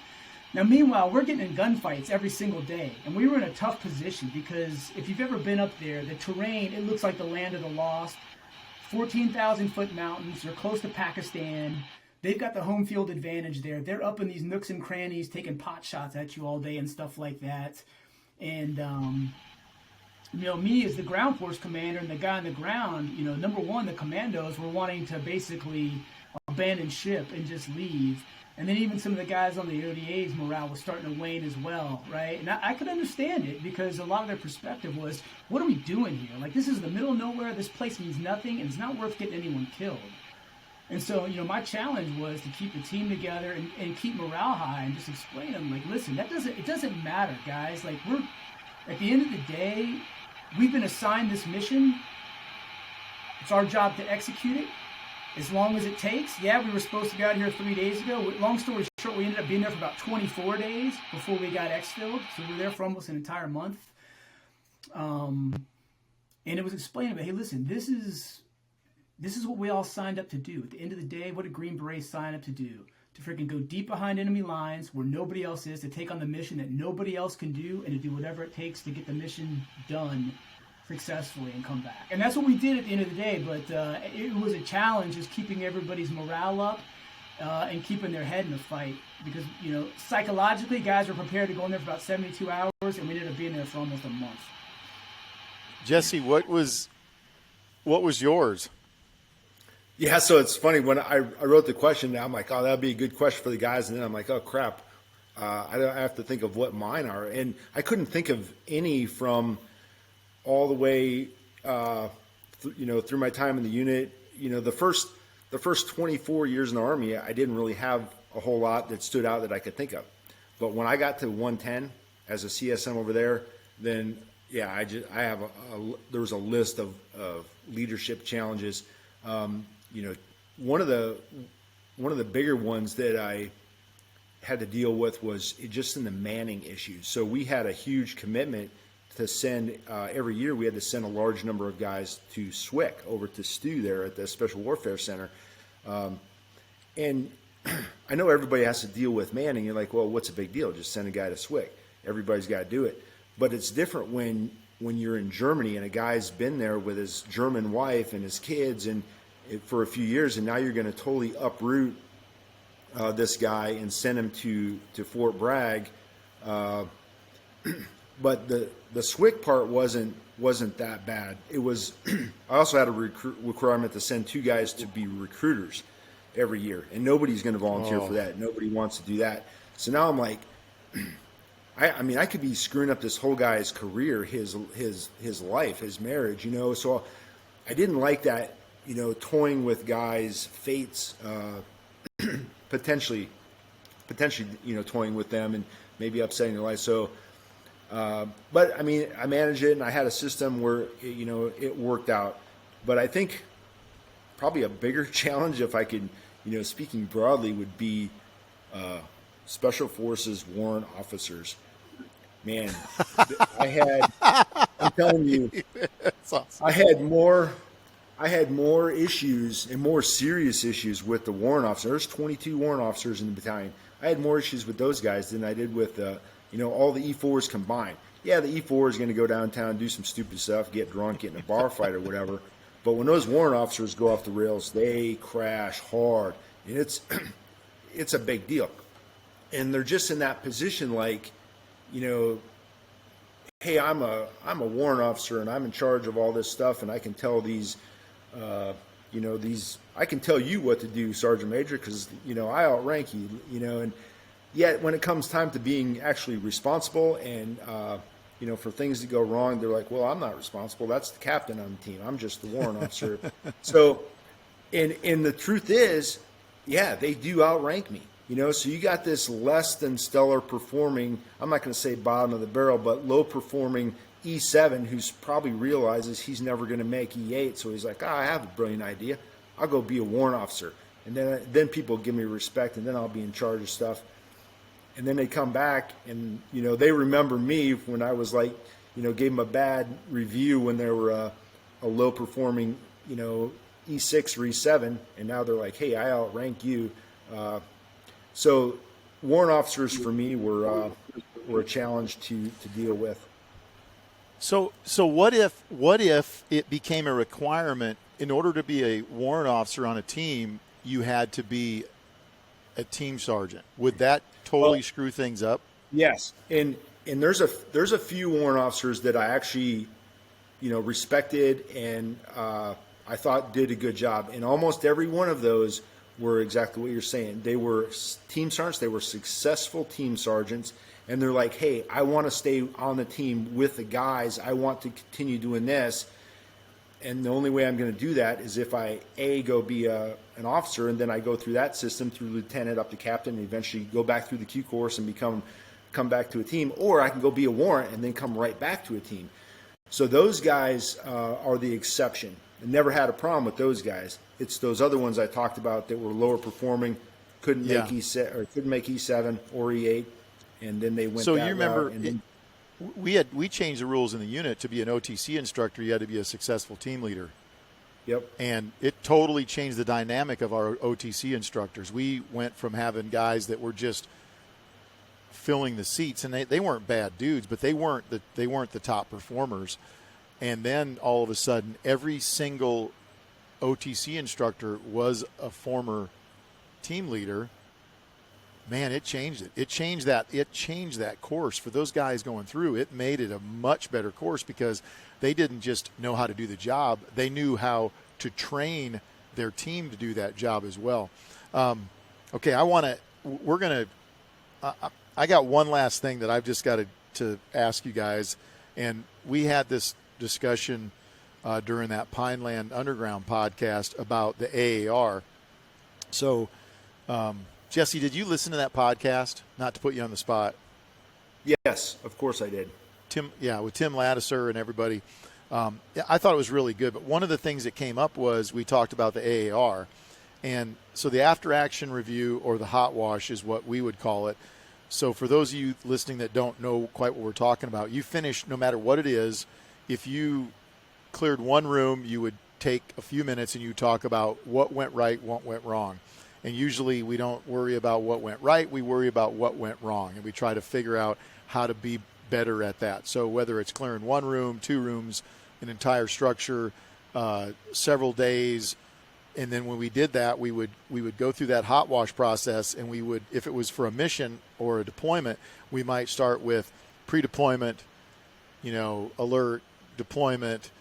Now, meanwhile, we're getting in gunfights every single day. And we were in a tough position because if you've ever been up there, the terrain, it looks like the land of the lost. 14,000-foot mountains. They're close to Pakistan. They've got the home field advantage there. They're up in these nooks and crannies taking pot shots at you all day and stuff like that. And, me as the ground force commander and the guy on the ground, number one, the commandos were wanting to basically abandon ship and just leave. And then even some of the guys on the ODA's morale was starting to wane as well, right? And I could understand it because a lot of their perspective was, what are we doing here? Like, this is the middle of nowhere. This place means nothing, and it's not worth getting anyone killed. And so, my challenge was to keep the team together and keep morale high and just explain to them, like, listen, it doesn't matter, guys. Like, at the end of the day, we've been assigned this mission. It's our job to execute it. As long as it takes. Yeah, we were supposed to get out here 3 days ago. Long story short, we ended up being there for about 24 days before we got exfilled. So we were there for almost an entire month. And it was explained, hey, listen, this is what we all signed up to do. At the end of the day, what did Green Berets sign up to do? To freaking go deep behind enemy lines where nobody else is, to take on the mission that nobody else can do, and to do whatever it takes to get the mission done successfully and come back. And that's what we did at the end of the day, but it was a challenge just keeping everybody's morale up and keeping their head in the fight because, psychologically, guys were prepared to go in there for about 72 hours, and we ended up being there for almost a month. Jesse, what was yours? Yeah, so it's funny. When I wrote the question, I'm like, oh, that'd be a good question for the guys. And then I'm like, oh, crap. I have to think of what mine are. And I couldn't think of any from all the way, through my time in the unit. The first 24 years in the Army, I didn't really have a whole lot that stood out that I could think of. But when I got to 110 as a CSM over there, then yeah, there was a list of leadership challenges. One of the bigger ones that I had to deal with was just in the manning issues. So we had a huge commitment to send every year. We had to send a large number of guys to SWIC over to STU there at the Special Warfare Center, and I know everybody has to deal with manning. You're like, well, what's a big deal? Just send a guy to SWIC. Everybody's got to do it. But it's different when you're in Germany and a guy's been there with his German wife and his kids and for a few years, and now you're going to totally uproot this guy and send him to Fort Bragg. But the SWIC part wasn't that bad. It was. I also had a requirement to send 2 guys to be recruiters every year, and nobody's going to volunteer for that. Nobody wants to do that. So now I'm like, I could be screwing up this whole guy's career, his life, his marriage, So I didn't like that, toying with guys' fates, potentially, toying with them and maybe upsetting their life. So. But I managed it, and I had a system where it worked out. But I think probably a bigger challenge, if I could, speaking broadly, would be Special Forces warrant officers. Man, I'm telling you, awesome. I had more issues and more serious issues with the warrant officers. There's 22 warrant officers in the battalion. I had more issues with those guys than I did with all the E4s combined. Yeah, the E4 is going to go downtown, do some stupid stuff, get drunk, get in a bar fight or whatever. But when those warrant officers go off the rails, they crash hard, and it's a big deal. And they're just in that position, like, hey, I'm a warrant officer and I'm in charge of all this stuff, and I can tell I can tell you what to do, Sergeant Major, because I outrank you, and yet when it comes time to being actually responsible and for things to go wrong, they're like, well, I'm not responsible. That's the captain on the team. I'm just the warrant officer. So, and the truth is, yeah, they do outrank me. So you got this less than stellar performing, I'm not going to say bottom of the barrel, but low performing E7 who's probably realizes he's never going to make E8. So he's like, I have a brilliant idea. I'll go be a warrant officer. And then people give me respect, and then I'll be in charge of stuff. And then they come back, and, they remember me when I was like, gave them a bad review when they were a low-performing, E6 or E7, and now they're like, hey, I outrank you. So warrant officers for me were a challenge to deal with. So what if it became a requirement in order to be a warrant officer on a team, you had to be a team sergeant? Would that totally screw things up? Yes, and there's a few warrant officers that I actually, respected and I thought did a good job, and almost every one of those were exactly what you're saying. They were team sergeants. They were successful team sergeants. And they're like, hey, I want to stay on the team with the guys. I want to continue doing this. And the only way I'm going to do that is if I, go be an officer, and then I go through that system through lieutenant up to captain, and eventually go back through the Q course and come back to a team. Or I can go be a warrant and then come right back to a team. So those guys are the exception. I never had a problem with those guys. It's those other ones I talked about that were lower performing, couldn't make E7 or E8. And then they went. So you remember, we changed the rules in the unit to be an OTC instructor. You had to be a successful team leader. Yep. And it totally changed the dynamic of our OTC instructors. We went from having guys that were just filling the seats, and they weren't bad dudes, but they weren't the top performers. And then all of a sudden, every single OTC instructor was a former team leader. Man, it changed it. It changed that course for those guys going through. It made it a much better course because they didn't just know how to do the job. They knew how to train their team to do that job as well. Okay, I got one last thing that I've just got to ask you guys. And we had this discussion during that Pineland Underground podcast about the AAR. So, Jesse, did you listen to that podcast? Not to put you on the spot. Yes, of course I did. With Tim Lattiser and everybody. I thought it was really good. But one of the things that came up was we talked about the AAR. And so the after-action review, or the hot wash, is what we would call it. So for those of you listening that don't know quite what we're talking about, you finish, no matter what it is, if you cleared one room, you would take a few minutes and you talk about what went right, what went wrong. And usually we don't worry about what went right, we worry about what went wrong. And we try to figure out how to be better at that. So whether it's clearing one room, two rooms, an entire structure, several days, and then when we did that, we would go through that hot wash process, and we would, if it was for a mission or a deployment, we might start with pre-deployment, alert, deployment,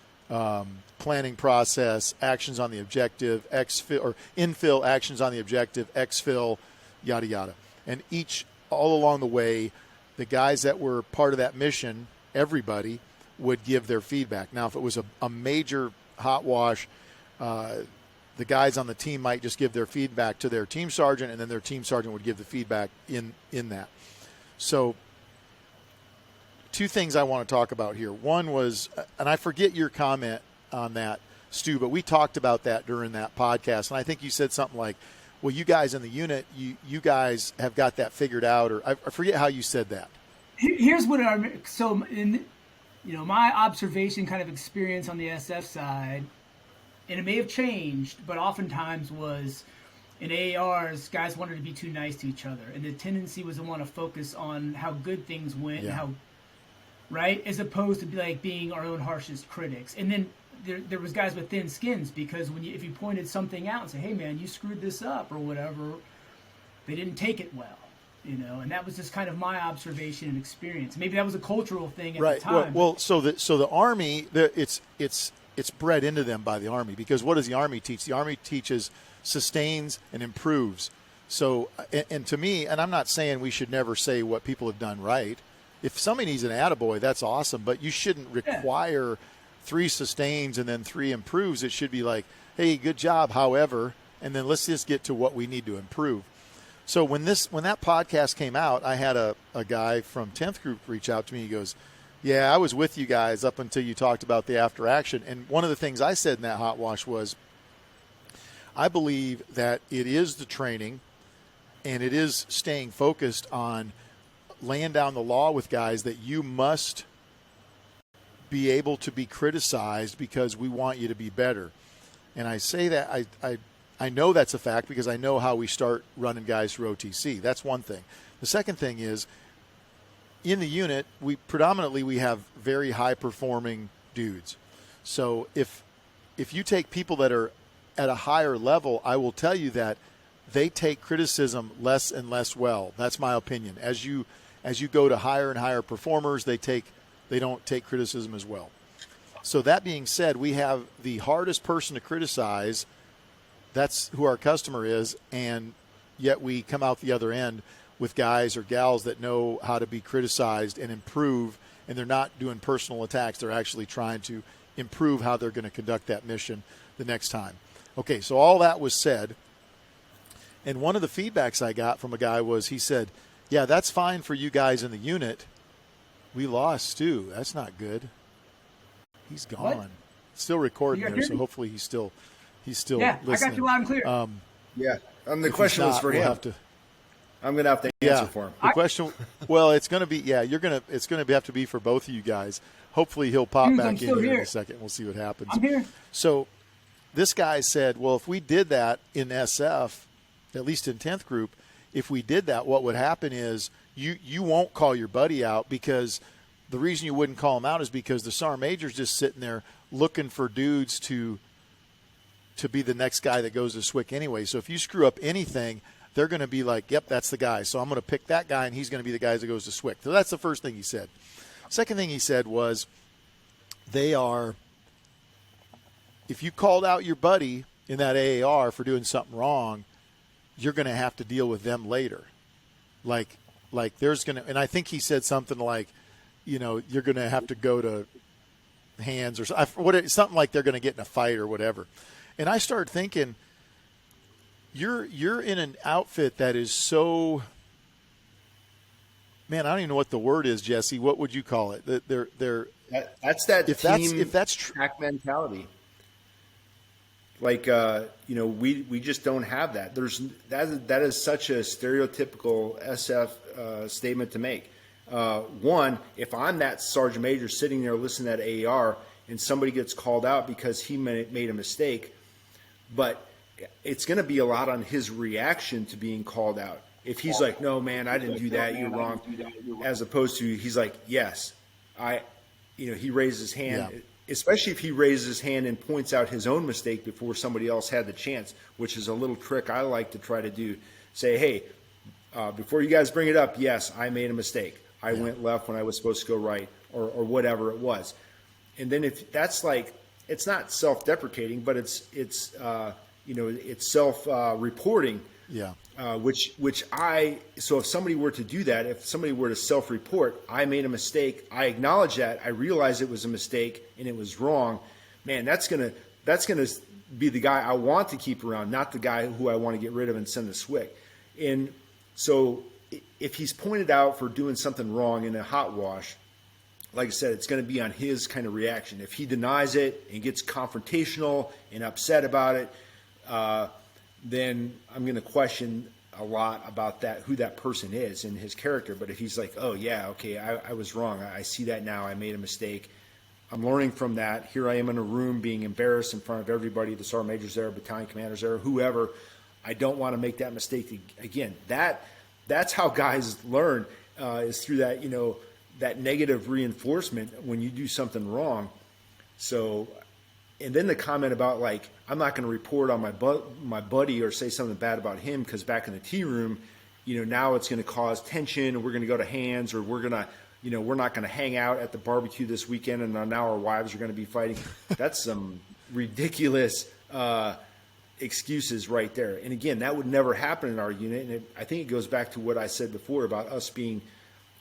planning process, actions on the objective, infill, actions on the objective, exfil, yada, yada. And all along the way, the guys that were part of that mission, everybody would give their feedback. Now, if it was a major hot wash, the guys on the team might just give their feedback to their team sergeant, and then their team sergeant would give the feedback in that. So two things I want to talk about here. One was, and I forget your comment on that, Stu, but we talked about that during that podcast, and I think you said something like, well, you guys in the unit, you guys have got that figured out, or I forget how you said that. Here's what my observation kind of experience on the SF side, and it may have changed, but oftentimes was in AARs, guys wanted to be too nice to each other, and the tendency was to want to focus on how good things went, and how, right, as opposed to being our own harshest critics. And then there was guys with thin skins, because if you pointed something out and say, hey man, you screwed this up or whatever, they didn't take it well, and that was just kind of my observation and experience. Maybe that was a cultural thing at the time. Well, so the Army, it's bred into them by the Army, because what does the Army teach? The Army teaches, sustains, and improves. So, and to me, and I'm not saying we should never say what people have done right. If somebody needs an attaboy, that's awesome, but you shouldn't require 3 sustains and then 3 improves. It should be like, hey, good job, however, and then let's just get to what we need to improve. So when that podcast came out, I had a guy from 10th Group reach out to me. He goes, Yeah, I was with you guys up until you talked about the after action. And one of the things I said in that hot wash was, I believe that it is the training and it is staying focused on laying down the law with guys that you must be able to be criticized because we want you to be better. And I say that I know that's a fact because I know how we start running guys through OTC. That's one thing. The second thing is, in the unit, we have very high performing dudes. So if you take people that are at a higher level, I will tell you that they take criticism less and less well. That's my opinion. As you go to higher and higher performers, they don't take criticism as well. So that being said, we have the hardest person to criticize. That's who our customer is, and yet we come out the other end with guys or gals that know how to be criticized and improve, and they're not doing personal attacks. They're actually trying to improve how they're going to conduct that mission the next time. Okay, so all that was said, and one of the feedbacks I got from a guy was, he said, yeah, that's fine for you guys in the unit. We lost Stu. That's not good. He's gone. What? Still recording there, so me? hopefully he's still Yeah, listening. I got you loud and clear. Yeah, and the If question he's was not, for we'll him. have to- I'm going to have to answer for him. The question, well, it's going to be, it's going to have to be for both of you guys. Hopefully he'll pop Hughes, back I'm in still here in here. a second. We'll see what happens. I'm here. So this guy said, well, if we did that in SF, at least in 10th group, if we did that, what would happen is you won't call your buddy out, because the reason you wouldn't call him out is because the Sergeant Major's just sitting there looking for dudes to be the next guy that goes to SWIC anyway. So if you screw up anything, they're going to be like, yep, that's the guy. So I'm going to pick that guy, and he's going to be the guy that goes to SWIC. So that's the first thing he said. Second thing he said was, if you called out your buddy in that AAR for doing something wrong, you're going to have to deal with them later. Like there's going to, and I think he said something like, you're going to have to go to hands or something like they're going to get in a fight or whatever. And I started thinking, you're in an outfit that is so, man, I don't even know what the word is, Jesse. What would you call it? That's that if that's pack mentality. Like, we just don't have that. That is such a stereotypical SF statement to make. One, if I'm that Sergeant Major sitting there listening to that AR and somebody gets called out because he made a mistake, but it's going to be a lot on his reaction to being called out. If he's like, no, man, I didn't do that, you're wrong, as opposed to he's like, yes, he raises his hand, especially if he raises his hand and points out his own mistake before somebody else had the chance, which is a little trick I like to try to do. Say, hey, before you guys bring it up, yes, I made a mistake. I went left when I was supposed to go right, or whatever it was. And then if that's like, it's not self-deprecating, but it's self-reporting. Yeah. So if somebody were to do that, if somebody were to self-report, I made a mistake, I acknowledge that, I realize it was a mistake and it was wrong, man, that's gonna be the guy I want to keep around, not the guy who I want to get rid of and send to SWIC. And so if he's pointed out for doing something wrong in a hot wash, like I said, it's going to be on his kind of reaction. If he denies it and gets confrontational and upset about it, then I'm going to question a lot about who that person is and his character. But if he's like, oh, yeah, okay, I was wrong. I see that now. I made a mistake. I'm learning from that. Here I am in a room being embarrassed in front of everybody, the Sergeant Major's there, battalion commander's there, whoever. I don't want to make that mistake again. That's how guys learn, is through that, that negative reinforcement when you do something wrong. So, and then the comment about like, I'm not going to report on my buddy or say something bad about him because back in the tea room, now it's going to cause tension and we're going to go to hands, or we're not going to hang out at the barbecue this weekend and now our wives are going to be fighting. That's some ridiculous excuses right there. And again, that would never happen in our unit. And I think it goes back to what I said before about us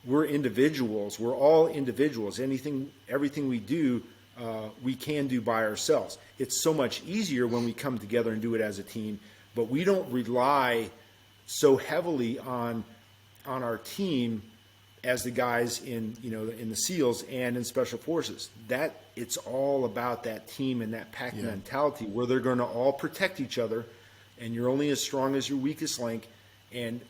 we're individuals. We're all individuals. Everything we do, we can do by ourselves. It's so much easier when we come together and do it as a team, but we don't rely so heavily on our team as the guys in in the SEALs and in Special Forces. That it's all about that team and that pack mentality where they're going to all protect each other, and you're only as strong as your weakest link. And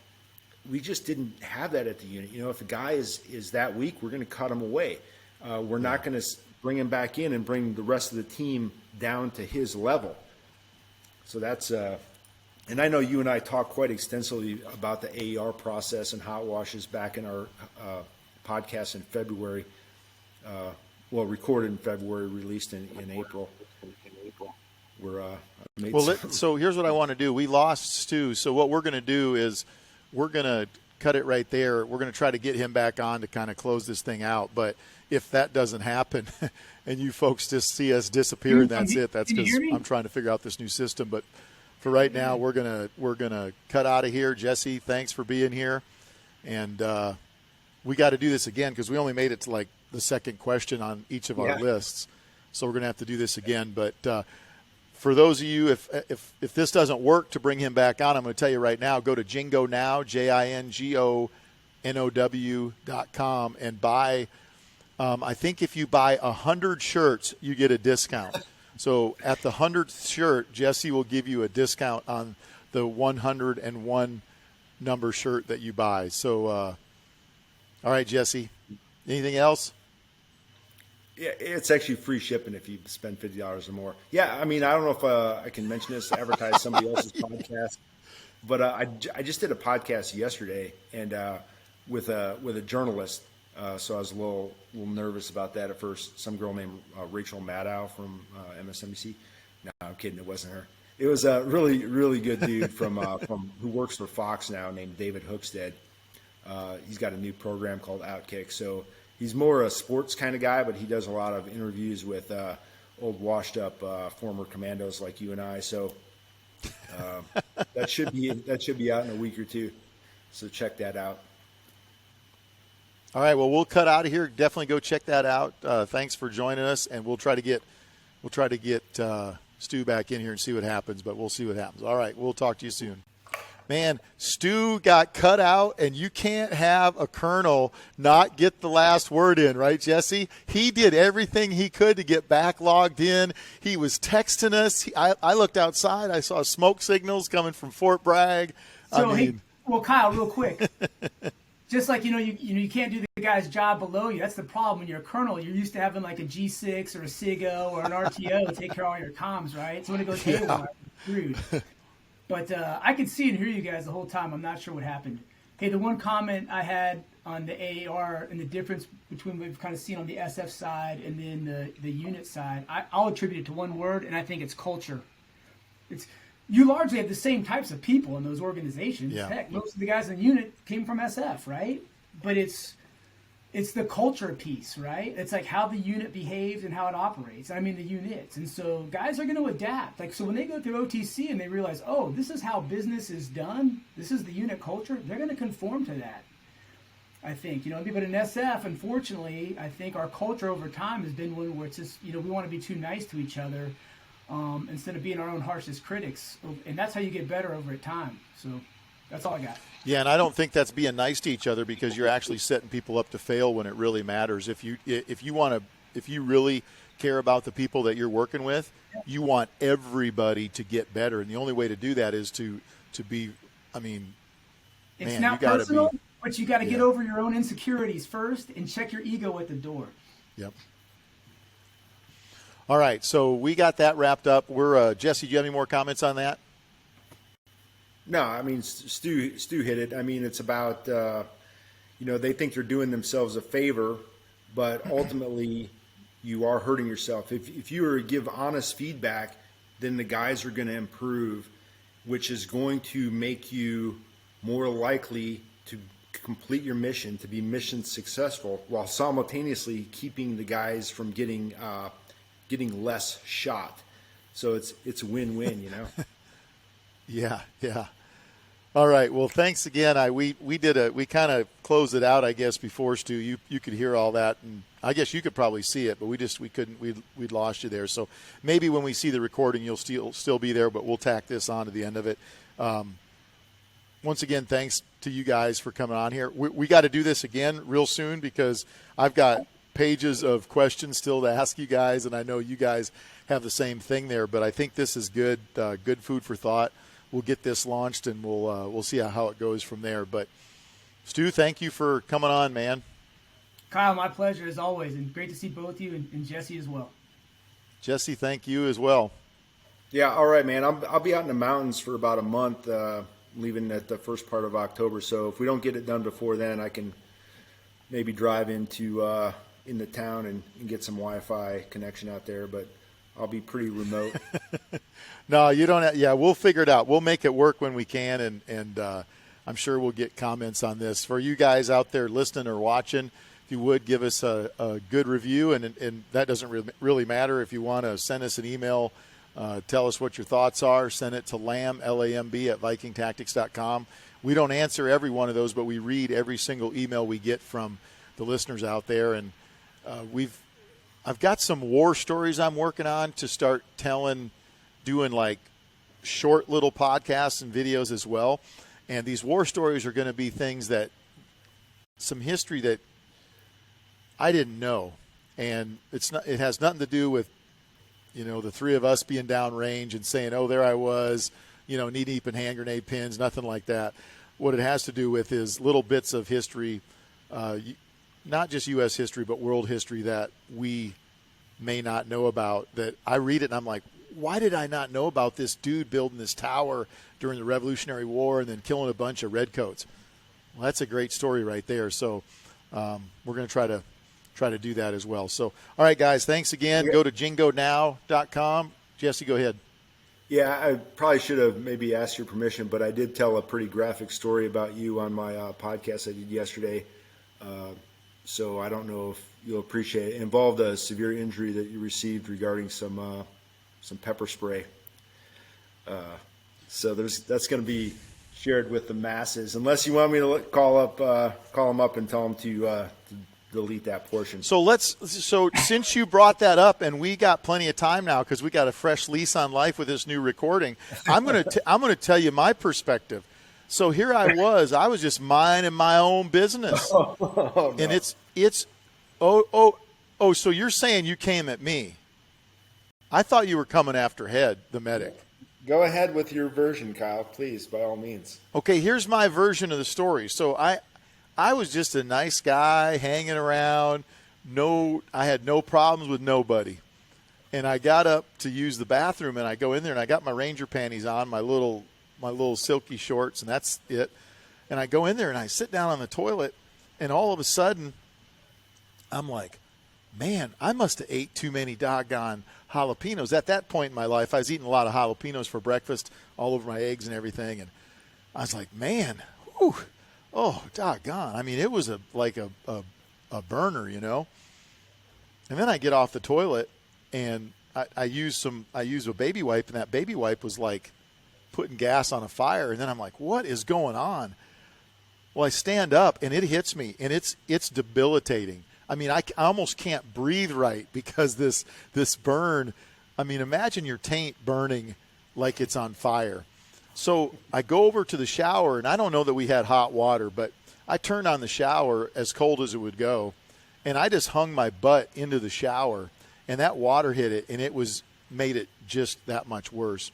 we just didn't have that at the unit. If a guy is that weak, we're going to cut him away. We're not going to bring him back in and bring the rest of the team down to his level. So that's and I know you and I talked quite extensively about the AER process and hot washes back in our podcast in February. Recorded in February, released in April. So here's what I want to do. We lost Stu, so what we're going to do is we're going to cut it right there. We're going to try to get him back on to kind of close this thing out. But if that doesn't happen and you folks just see us disappear and that's it, that's because I'm trying to figure out this new system. But for right now, we're gonna cut out of here. Jesse, thanks for being here. And we got to do this again because we only made it to like the second question on each of our lists. So we're going to have to do this again. But for those of you, if this doesn't work to bring him back on, I'm going to tell you right now, go to Jingo Now, JINGONOW.com, and buy, I think if you buy 100 shirts, you get a discount. So at the 100th shirt, Jesse will give you a discount on the 101 number shirt that you buy. So, all right, Jesse, anything else? Yeah, it's actually free shipping if you spend $50 or more. Yeah, I mean, I don't know if I can mention this to advertise somebody else's podcast, but I just did a podcast yesterday and with a journalist. So I was a little nervous about that at first. Some girl named Rachel Maddow from MSNBC. No, I'm kidding. It wasn't her. It was a really, really good dude from who works for Fox now named David Hookstead. He's got a new program called Outkick. So he's more a sports kind of guy, but he does a lot of interviews with old washed up former commandos like you and I. So that should be out in a week or two. So check that out. All right, well, we'll cut out of here. Definitely go check that out. Thanks for joining us, and we'll try to get Stu back in here and see what happens. But we'll see what happens. All right, we'll talk to you soon. Man, Stu got cut out, and you can't have a colonel not get the last word in, right, Jesse? He did everything he could to get back logged in. He was texting us. I looked outside. I saw smoke signals coming from Fort Bragg. Kyle, real quick. Just like, you can't do the guy's job below you. That's the problem. When you're a colonel, you're used to having like a G6 or a SIGO or an RTO take care of all your comms, right? So when it goes haywire, you're screwed. But I could see and hear you guys the whole time. I'm not sure what happened. Hey, the one comment I had on the AAR and the difference between what we've kind of seen on the SF side and then the unit side, I'll attribute it to one word, and I think it's culture. You largely have the same types of people in those organizations. Yeah. Heck, most of the guys in the unit came from SF, right? But it's the culture piece, right? It's like how the unit behaves and how it operates. I mean, the units. And so guys are going to adapt. Like, so when they go through OTC and they realize, oh, this is how business is done, this is the unit culture, they're going to conform to that. I think, but in SF, unfortunately, I think our culture over time has been one where it's just, we want to be too nice to each other. Instead of being our own harshest critics. And that's how you get better over time. So that's all I got. Yeah, and I don't think that's being nice to each other because you're actually setting people up to fail when it really matters. If you really care about the people that you're working with, you want everybody to get better. And the only way to do that is to be, it's not personal, but you got to get over your own insecurities first and check your ego at the door. Yep. All right, so we got that wrapped up. We're Jesse, do you have any more comments on that? No, Stu hit it. It's about they think they're doing themselves a favor, but ultimately you are hurting yourself. If you were to give honest feedback, then the guys are going to improve, which is going to make you more likely to complete your mission, to be mission successful, while simultaneously keeping the guys from getting less shot. So it's a win-win, Yeah. All right. Well, thanks again. We kind of closed it out, I guess, before Stu. You could hear all that, and I guess you could probably see it, but we couldn't. We'd lost you there. So maybe when we see the recording, you'll still be there, but we'll tack this on to the end of it. once again, thanks to you guys for coming on here. We got to do this again real soon because I've got pages of questions still to ask you guys, and I know you guys have the same thing there. But I think this is good food for thought. We'll get this launched, and we'll see how it goes from there. But Stu, thank you for coming on, man. Kyle, my pleasure as always, and great to see both you and Jesse as well. Jesse, thank you as well. Yeah, all right, man. I'll be out in the mountains for about a month, leaving at the first part of October. So if we don't get it done before then, I can maybe drive into town and get some Wi-Fi connection out there. But I'll be pretty remote. No, you don't. Yeah, we'll figure it out. We'll make it work when we can, and I'm sure we'll get comments on this. For you guys out there listening or watching, if you would give us a good review, and that doesn't really matter. If you want to send us an email, tell us what your thoughts are, send it to lamb, L-A-M-B, at vikingtactics.com. We don't answer every one of those, but we read every single email we get from the listeners out there. And I've got some war stories I'm working on to start doing like short little podcasts and videos as well. And these war stories are going to be things that some history that I didn't know, and it has nothing to do with, the three of us being downrange and saying, oh, there I was, knee deep in hand grenade pins, nothing like that. What it has to do with is little bits of history, not just U.S. history, but world history that we may not know about, that I read it and I'm like, why did I not know about this dude building this tower during the Revolutionary War and then killing a bunch of redcoats? Well, that's a great story right there. So we're going to try to do that as well. So, all right, guys, thanks again. Go to jingonow.com. Jesse, go ahead. Yeah, I probably should have maybe asked your permission, but I did tell a pretty graphic story about you on my podcast I did yesterday. So I don't know if you'll appreciate it. It involved a severe injury that you received regarding some pepper spray. So that's going to be shared with the masses, unless you want me to call them up and tell them to delete that portion. So since you brought that up, and we got plenty of time now because we got a fresh lease on life with this new recording, I'm going to tell you my perspective. So here I was just minding my own business. No. And so you're saying you came at me. I thought you were coming after Head, the medic. Go ahead with your version, Kyle, please, by all means. Okay, here's my version of the story. So I was just a nice guy hanging around. I had no problems with nobody. And I got up to use the bathroom, and I go in there, and I got my Ranger panties on, my little silky shorts, and that's it. And I go in there, and I sit down on the toilet, and all of a sudden, I'm like, man, I must have ate too many doggone jalapenos. At that point in my life, I was eating a lot of jalapenos for breakfast, all over my eggs and everything. And I was like, man, whew, oh, doggone. I mean, it was like a burner, And then I get off the toilet, and I use a baby wipe, and that baby wipe was like putting gas on a fire. And then I'm like, what is going on? Well, I stand up, and it hits me, and it's debilitating. I mean, I almost can't breathe right because this burn. I mean, imagine your taint burning like it's on fire. So I go over to the shower, and I don't know that we had hot water, but I turned on the shower as cold as it would go, and I just hung my butt into the shower, and that water hit it, and made it just that much worse.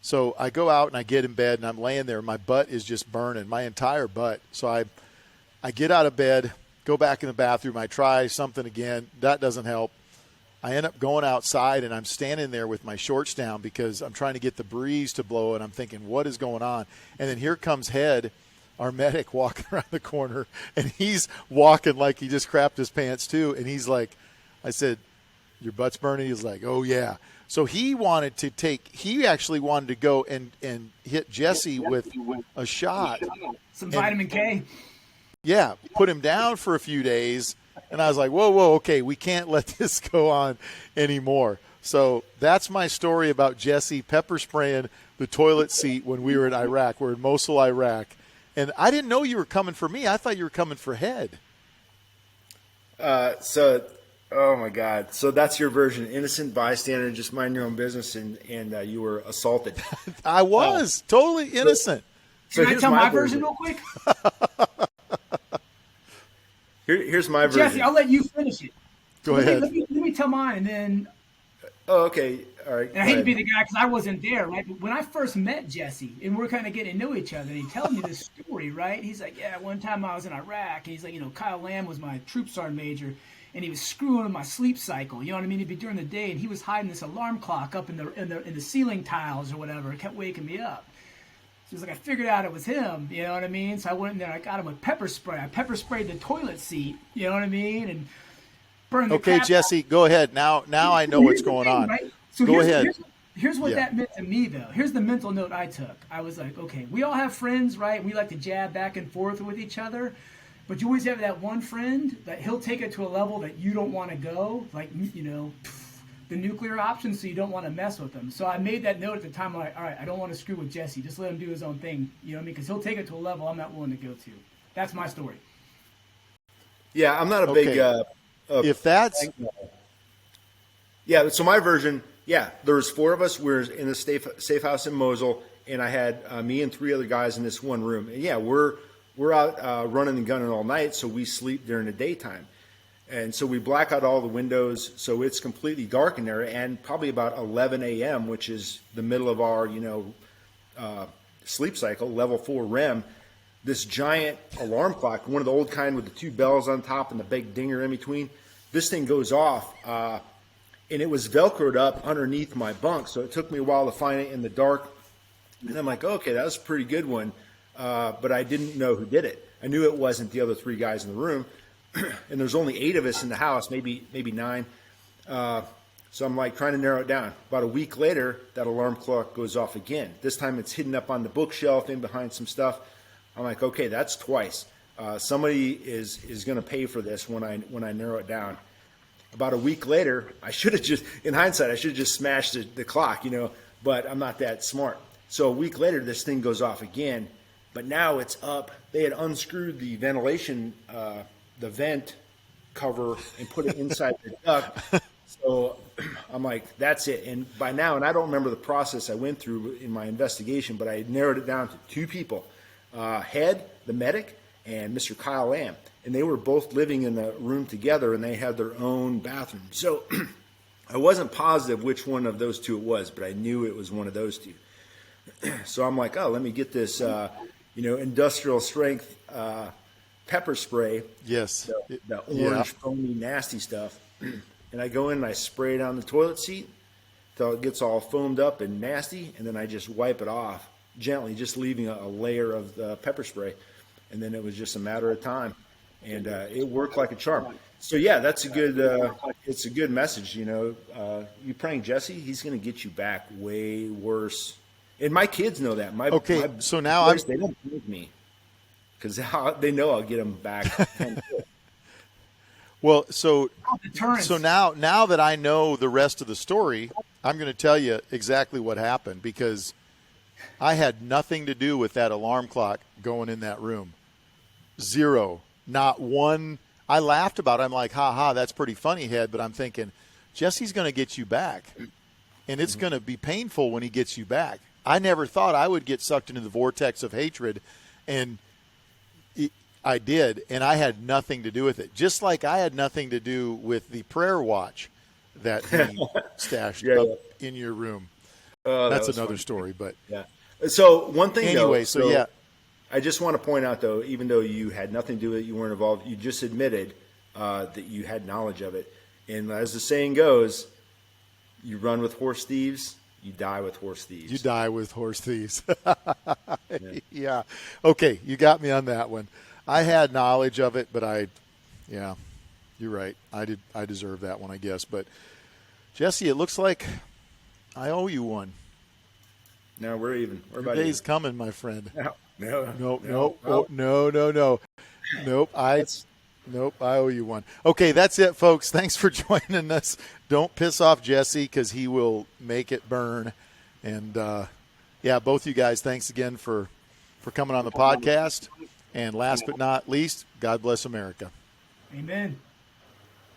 So I go out, and I get in bed, and I'm laying there, and my butt is just burning, my entire butt. So I get out of bed, go back in the bathroom. I try something again. That doesn't help. I end up going outside, and I'm standing there with my shorts down because I'm trying to get the breeze to blow, and I'm thinking, what is going on? And then here comes Head, our medic, walking around the corner, and he's walking like he just crapped his pants too. And he's like, I said, your butt's burning? He's like, oh, yeah. So he actually wanted to go and hit Jesse with a shot. Some vitamin K. Yeah, put him down for a few days. And I was like, whoa, okay, we can't let this go on anymore. So that's my story about Jesse pepper spraying the toilet seat when we were in Iraq. We're in Mosul, Iraq. And I didn't know you were coming for me. I thought you were coming for Head. Oh, my God. So that's your version. Innocent bystander, just mind your own business, and you were assaulted. I was totally innocent. Can I here's tell my version real quick? Here's my version. Jesse, I'll let you finish it. Go ahead. Let me tell mine, and then. Oh, okay. All right. And I hate to be the guy because I wasn't there, right? But when I first met Jesse, and we're kind of getting to know each other, and he tells me this story, right? He's like, yeah, one time I was in Iraq, and he's like, Kyle Lamb was my troop sergeant major, and he was screwing with my sleep cycle. You know what I mean? It'd be during the day, and he was hiding this alarm clock up in the ceiling tiles or whatever. It kept waking me up. So he's like, I figured out it was him. You know what I mean? So I went in there, I got him with pepper spray. I pepper sprayed the toilet seat. You know what I mean? And burned the Okay, crap Jesse, go ahead. Now I know what's going on. Right? So go ahead. Here's what that meant to me, though. Here's the mental note I took. I was like, okay, we all have friends, right? We like to jab back and forth with each other. But you always have that one friend that he'll take it to a level that you don't want to go, like, the nuclear option, so you don't want to mess with him. So I made that note at the time, like, all right, I don't want to screw with Jesse. Just let him do his own thing, you know what I mean? Because he'll take it to a level I'm not willing to go to. That's my story. Yeah, I'm not a big... if that's... Yeah, so my version, there was 4 of us. We were in a safe house in Mosul, and I had me and 3 other guys in this one room. And we're out running and gunning all night, so we sleep during the daytime. And so we black out all the windows, so it's completely dark in there. And probably about 11 a.m., which is the middle of our, sleep cycle, level 4 REM, this giant alarm clock, one of the old kind with the 2 bells on top and the big dinger in between, this thing goes off. And it was Velcroed up underneath my bunk, so it took me a while to find it in the dark. And I'm like, okay, that was a pretty good one, but I didn't know who did it. I knew it wasn't the other 3 guys in the room, and there's only 8 of us in the house, maybe 9. So I'm like trying to narrow it down. About a week later, that alarm clock goes off again. This time it's hidden up on the bookshelf in behind some stuff. I'm like, okay, that's twice. Somebody is going to pay for this when I narrow it down. About a week later, I should have just, in hindsight, I should have just smashed the clock, but I'm not that smart. So a week later, this thing goes off again, but now it's up. They had unscrewed the ventilation, the vent cover and put it inside the duct. So I'm like, that's it. And by now, and I don't remember the process I went through in my investigation, but I had narrowed it down to 2 people, Head, the medic, and Mr. Kyle Lamb. And they were both living in the room together, and they had their own bathroom. So I wasn't positive which one of those 2 it was, but I knew it was one of those 2. So I'm like, oh, let me get this, industrial strength pepper spray. Yes. The orange, foamy, nasty stuff. And I go in and I spray it on the toilet seat till it gets all foamed up and nasty, and then I just wipe it off gently, just leaving a layer of the pepper spray. And then it was just a matter of time. And it worked like a charm. So that's a good. It's a good message. You prank Jesse, he's going to get you back way worse. And my kids know that. So now they don't prank me because they know I'll get them back. Well, so now that I know the rest of the story, I'm going to tell you exactly what happened, because I had nothing to do with that alarm clock going in that room. 0. Not one. I laughed about it. I'm like, ha, that's pretty funny, Head. But I'm thinking, Jesse's going to get you back. And it's going to be painful when he gets you back. I never thought I would get sucked into the vortex of hatred. And I did. And I had nothing to do with it. Just like I had nothing to do with the prayer watch that he stashed up in your room. That's another story. But So one thing, anyway, though, I just want to point out, though, even though you had nothing to do with it, you weren't involved, you just admitted that you had knowledge of it. And as the saying goes, you run with horse thieves, you die with horse thieves. You die with horse thieves. Yeah. Okay, you got me on that one. I had knowledge of it, but you're right. I deserve that one, I guess. But, Jesse, it looks like I owe you one. No, we're even. Your day's coming, my friend. No. Nope. I owe you one. Okay, that's it, folks. Thanks for joining us. Don't piss off Jesse, because he will make it burn. And both you guys, thanks again for coming on the podcast. And last but not least, God bless America. Amen.